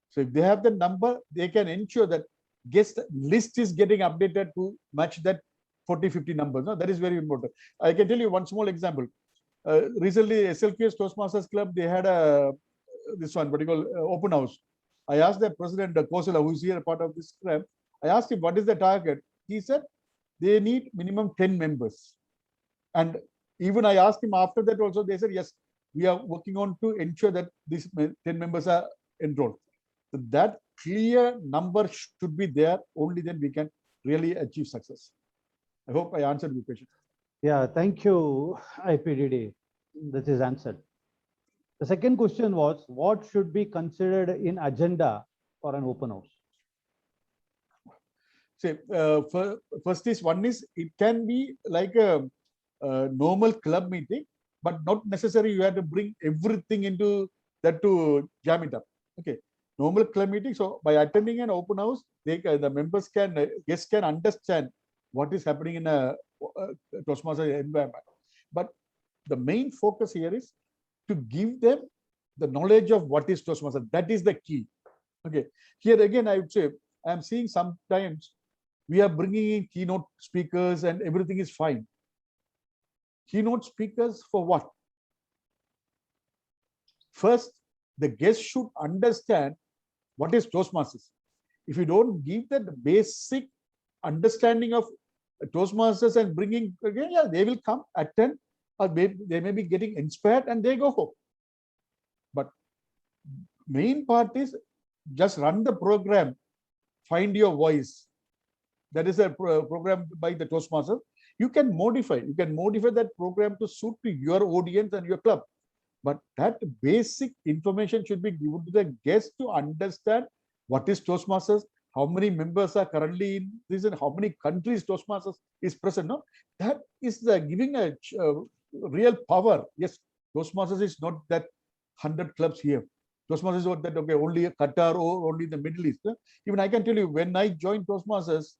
A: So if they have the number, they can ensure that guest list is getting updated to match that 40, 50 numbers. No, that is very important. I can tell you one small example. Recently, SLQS Toastmasters Club, they had this one, what you call open house. I asked the president, Kosala, who is here, part of this club. I asked him, what is the target? He said, they need minimum 10 members. And even I asked him after that also, they said, yes, we are working on to ensure that these 10 members are enrolled. So that clear number should be there, only then we can really achieve success. I hope I answered your question.
E: Yeah, thank you, IPDD. This is answered. The second question was, what should be considered in agenda for an open house?
A: See, first is one is it can be like a normal club meeting, but not necessarily you have to bring everything into that to jam it up. Okay, normal club meeting. So by attending an open house, they the members can guests can understand what is happening in a Toastmaster environment. But the main focus here is to give them the knowledge of what is Toastmaster. That is the key. Okay, here again I would say I am seeing sometimes we are bringing in keynote speakers and everything is fine. Keynote speakers for what? First, the guest should understand what is Toastmasters. If you don't give that basic understanding of Toastmasters and bringing, again, yeah, they will come, attend, or they may be getting inspired and they go home. But main part is just run the program, find your voice. That is a program by the Toastmaster. You can modify that program to suit to your audience and your club. But that basic information should be given to the guests to understand what is Toastmasters, how many members are currently in this, and how many countries Toastmasters is present. No, that is the giving a real power. Yes, Toastmasters is not that 100 clubs here. Toastmasters is not that, okay, only Qatar or only the Middle East. Even I can tell you, when I joined Toastmasters,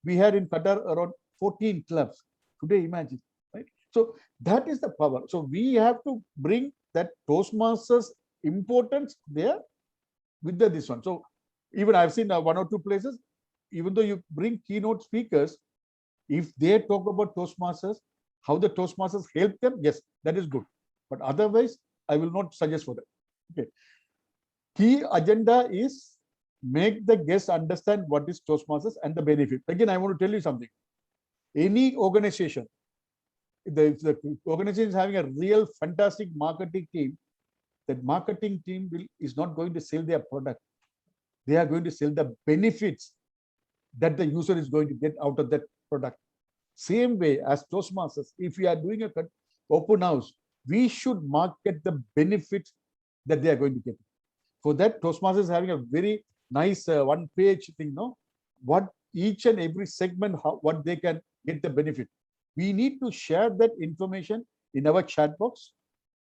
A: we had in Qatar around 14 clubs. Today, imagine, right? So that is the power. So we have to bring that Toastmasters importance there with this one. So even I've seen one or two places, even though you bring keynote speakers, if they talk about Toastmasters, how the Toastmasters help them, yes, that is good. But otherwise, I will not suggest for that. Okay. Key agenda is make the guests understand what is Toastmasters and the benefit. Again, I want to tell you something. Any organization, if the organization is having a real fantastic marketing team, that marketing team is not going to sell their product. They are going to sell the benefits that the user is going to get out of that product. Same way as Toastmasters, if we are doing a open house, we should market the benefits that they are going to get. For that, Toastmasters is having a very nice one-page thing, no? What each and every segment, what they can get the benefit. We need to share that information in our chat box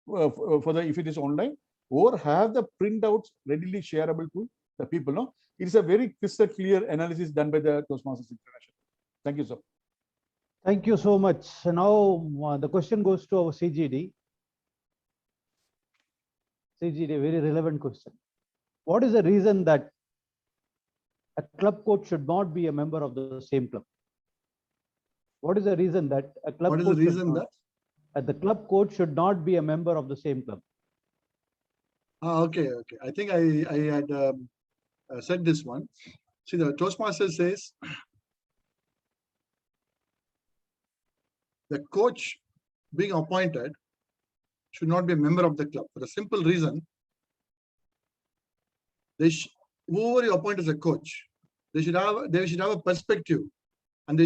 A: if it is online, or have the printouts readily shareable to the people. No, it is a very crystal clear analysis done by the Toastmasters International. Thank you, sir.
E: Thank you so much. So now the question goes to our CGD. CGD, very relevant question. What is the reason that a club coach should not be a member of the same club? What is the reason that a club
I: What is
E: coach
I: the reason that
E: the club coach should not be a member of the same club?
I: Okay. I think I had said this one. See, the Toastmaster says the coach being appointed should not be a member of the club for the simple reason whoever you appoint as a coach, they should have a perspective, and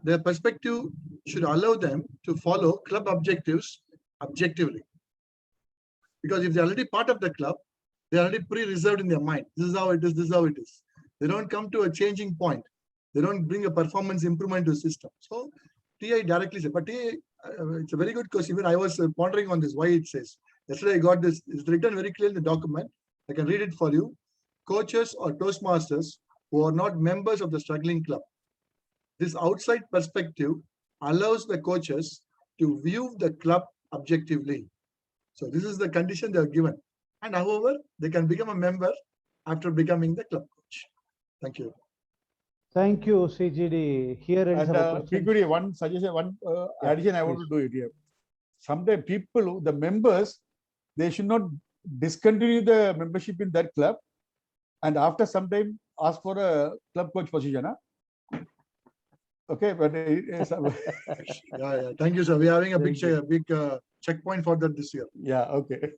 I: their perspective should allow them to follow club objectives objectively. Because if they're already part of the club, they're already pre-reserved in their mind. This is how it is, this is how it is. They don't come to a changing point. They don't bring a performance improvement to the system. So TI directly said, but TI, it's a very good question. Even I was pondering on this, why it says. Yesterday I got this, it's written very clearly in the document. I can read it for you. Coaches or Toastmasters who are not members of the struggling club. This outside perspective allows the coaches to view the club objectively. So this is the condition they are given. And however, they can become a member after becoming the club coach. Thank you.
E: Thank you, CGD. Here is
A: And
E: our question.
A: PQD, one suggestion, one
E: Yeah,
A: addition I want to do it here. Sometimes people, the members, they should not discontinue the membership in that club, and after some time ask for a club coach position. Huh? Okay, but
I: Yeah. Thank you, sir. We are having a big checkpoint for that this year.
A: yeah, okay.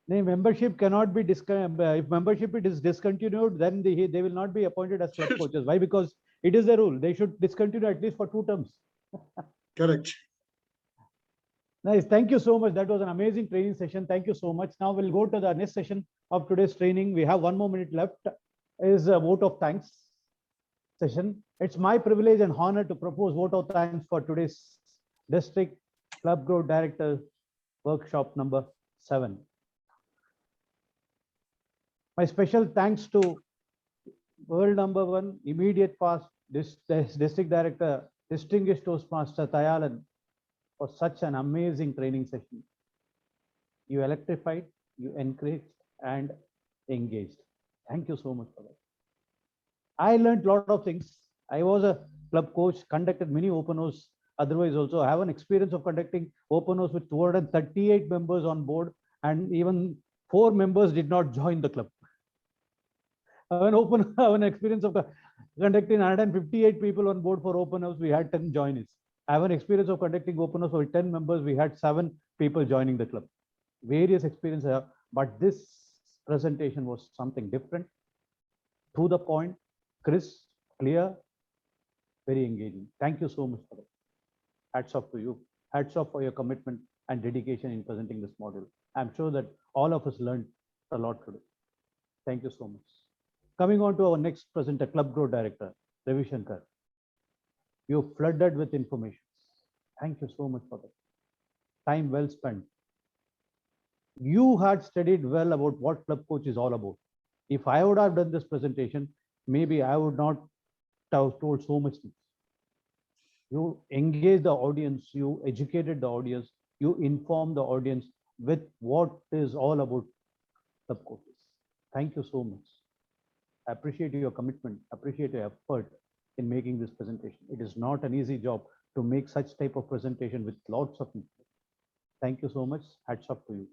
E: The membership cannot be if membership is discontinued, then they will not be appointed as club coaches. Why? Because it is the rule. They should discontinue at least for 2 terms.
I: Correct.
E: Nice. Thank you so much. That was an amazing training session. Thank you so much. Now we'll go to the next session of today's training. We have 1 more minute left. Is a vote of thanks session. It's my privilege and honor to propose vote of thanks for today's district club growth director workshop number 7. My special thanks to world number 1 immediate past district director, distinguished Toastmaster Tayalan, for such an amazing training session. You electrified, you encouraged and engaged. Thank you so much for that. I learned a lot of things. I was a club coach, conducted many open house. Otherwise, also I have an experience of conducting open house with 238 members on board, and even 4 members did not join the club. I have an experience of conducting 158 people on board for open house. We had 10 joinees. I have an experience of conducting open house with 10 members. We had 7 people joining the club. Various experiences, but this presentation was something different, to the point, crisp, clear, very engaging. Thank you so much for that. Hats off to you. Hats off for your commitment and dedication in presenting this model. I'm sure that all of us learned a lot today. Thank you so much. Coming on to our next presenter, Club Growth Director, Ravi Shankar. You flooded with information. Thank you so much for that. Time well spent. You had studied well about what club coach is all about. If I would have done this presentation, maybe I would not have told so much things. You engaged the audience, you educated the audience, you informed the audience with what is all about club coaches. Thank you so much. I appreciate your commitment, appreciate your effort in making this presentation. It is not an easy job to make such type of presentation with lots of people. Thank you so much. Hats off to you.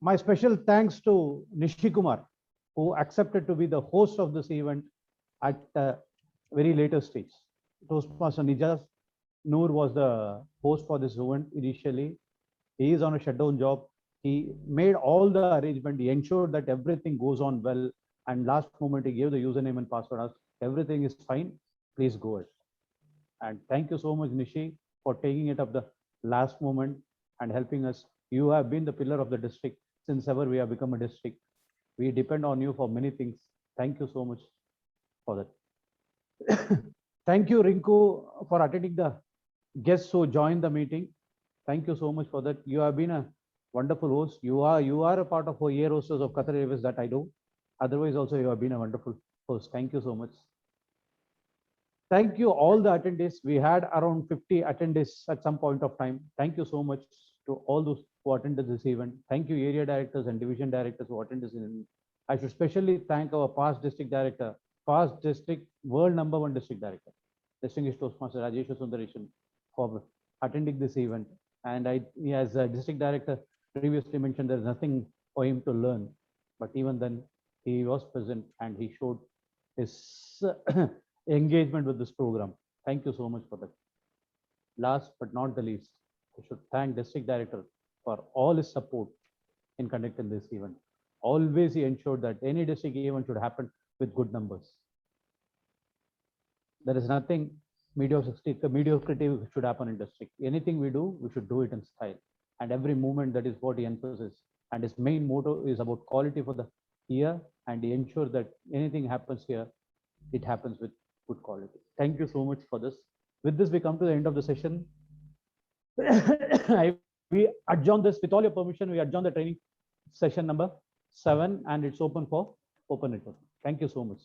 E: My special thanks to Nishi Kumar, who accepted to be the host of this event at a very later stage. Toastmaster Nijaz Noor was the host for this event initially. He is on a shutdown job. He made all the arrangement. He ensured that everything goes on well. And last moment, he gave the username and password. Asked, everything is fine. Please go ahead. And thank you so much, Nishi, for taking it up the last moment and helping us. You have been the pillar of the district since ever we have become a district. We depend on you for many things. Thank you so much for that. Thank you, Rinku, for attending the guests who joined the meeting. Thank you so much for that. You have been a wonderful host. You are a part of our year hostess of Qatar Airways that I do. Otherwise, also you have been a wonderful host. Thank you so much. Thank you all the attendees. We had around 50 attendees at some point of time. Thank you so much to all those who attended this event. Thank you, area directors and division directors who attended this event. I should especially thank our past district director, past district world number 1 district director, distinguished Toastmaster Rajesh Sundaresan, for attending this event. And as a district director previously mentioned, there's nothing for him to learn, but even then he was present and he showed his engagement with this program. Thank you so much for that. Last but not the least, I should thank district director for all his support in conducting this event. Always he ensured that any district event should happen with good numbers. There is nothing mediocrity should happen in district. Anything we do, we should do it in style. and every movement, that is what he emphasizes. And his main motto is about quality for the year, and he ensures that anything happens here, it happens with good quality. Thank you so much for this. With this, we come to the end of the session. We adjourn this, with all your permission, we adjourn the training session number 7, and it's open for open network. Thank you so much.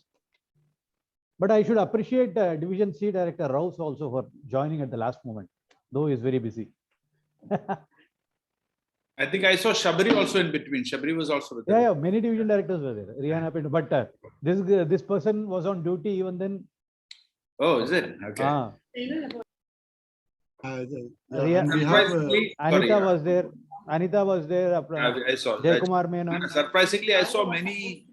E: But I should appreciate Division C Director Rouse also for joining at the last moment, though he's very busy.
C: I think I saw Shabri also in between. Shabri was also with
E: Yeah, many division directors were there. Rihanna, but this person was on duty even then.
C: Oh, is it? Okay.
E: Anita was there. Anita was there.
C: I saw.
E: Jaykumar Menon.
C: Surprisingly, I saw many,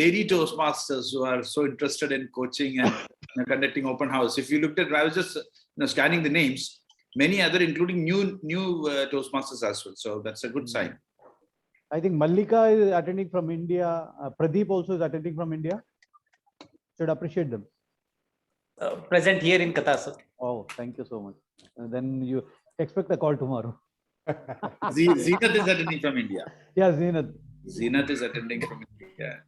C: lady Toastmasters who are so interested in coaching and conducting open house. If you looked at, I was just scanning the names. Many other, including new Toastmasters as well. So that's a good sign.
E: I think Mallika is attending from India. Pradeep also is attending from India. Should appreciate them.
L: Present here in Qatar, sir.
E: Oh, thank you so much. And then you expect a call tomorrow.
C: Zenat is attending from India.
E: Yeah, Zenat.
C: Zenat is attending from India.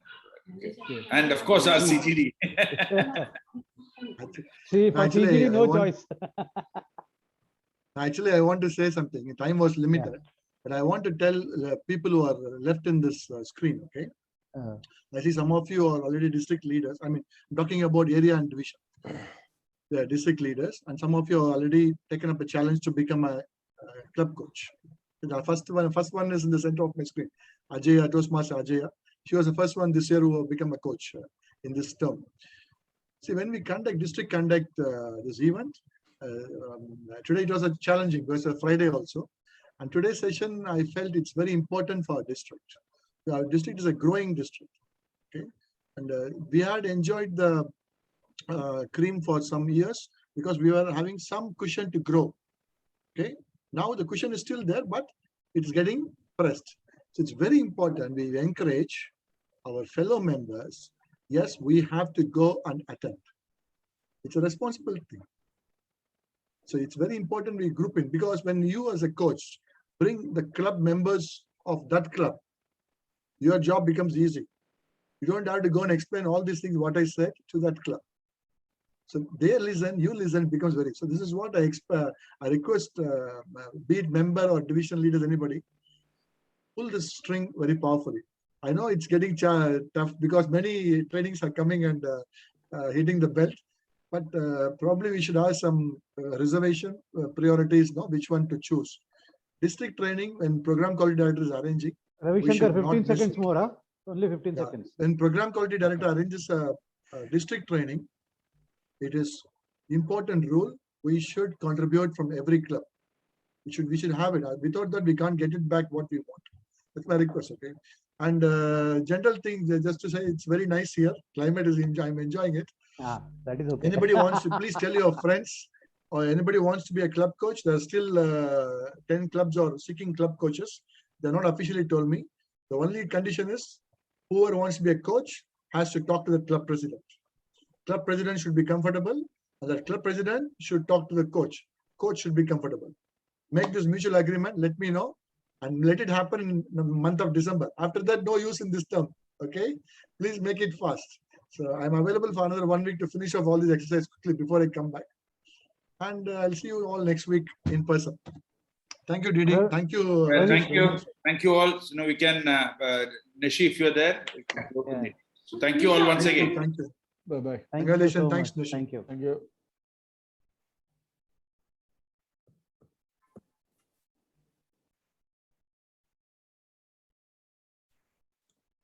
C: Okay. And of course, our CGD.
E: See, for CGD, no choice.
I: Actually, I want to say something. Time was limited, but I want to tell people who are left in this screen, okay? I see some of you are already district leaders. I mean, I'm talking about area and division. They are district leaders, and some of you are already taken up a challenge to become a club coach. The first one is in the center of my screen. Ajaya, Toastmaster Ajaya. She was the first one this year who became a coach in this term. See, when we conduct this event, today it was a challenging, it was a Friday also. And today's session, I felt it's very important for our district. Our district is a growing district, okay? And we had enjoyed the cream for some years because we were having some cushion to grow, okay? Now the cushion is still there, but it's getting pressed. So it's very important we encourage our fellow members. Yes, we have to go and attend. It's a responsibility. So it's very important we group in, because when you as a coach bring the club members of that club, your job becomes easy. You don't have to go and explain all these things, what I said to that club. So they listen, you listen, becomes very. So this is what I request, be it member or division leaders, anybody, pull this string very powerfully. I know it's getting tough because many trainings are coming and hitting the belt. But probably we should have some reservation priorities, no, which one to choose. District training, when program quality director is arranging.
E: Ravi Shankar, 15 seconds more, huh? Only 15 seconds.
I: When program quality director arranges a district training, it is important rule. We should contribute from every club. We should have it. Without that, we can't get it back what we want. That's my request, okay? And general thing, just to say, it's very nice here. Climate is, I'm enjoying it.
E: That is okay.
I: Anybody wants to, please tell your friends, or anybody wants to be a club coach. There are still 10 clubs or seeking club coaches. They're not officially told me. The only condition is whoever wants to be a coach has to talk to the club president. Club president should be comfortable, and the club president should talk to the coach. Coach should be comfortable. Make this mutual agreement, let me know, and let it happen in the month of December. After that, no use in this term, okay? Please make it fast. So I'm available for another 1 week to finish off all these exercises quickly before I come back. And I'll see you all next week in person. Thank you, Didi. Thank you.
C: Thank you. Thank you all. So now we can, Nishi, if you're there. So thank you all once again.
I: Thank you.
A: Bye-bye.
I: Congratulations. Thanks, Nishi.
E: Thank you.
A: Thank you.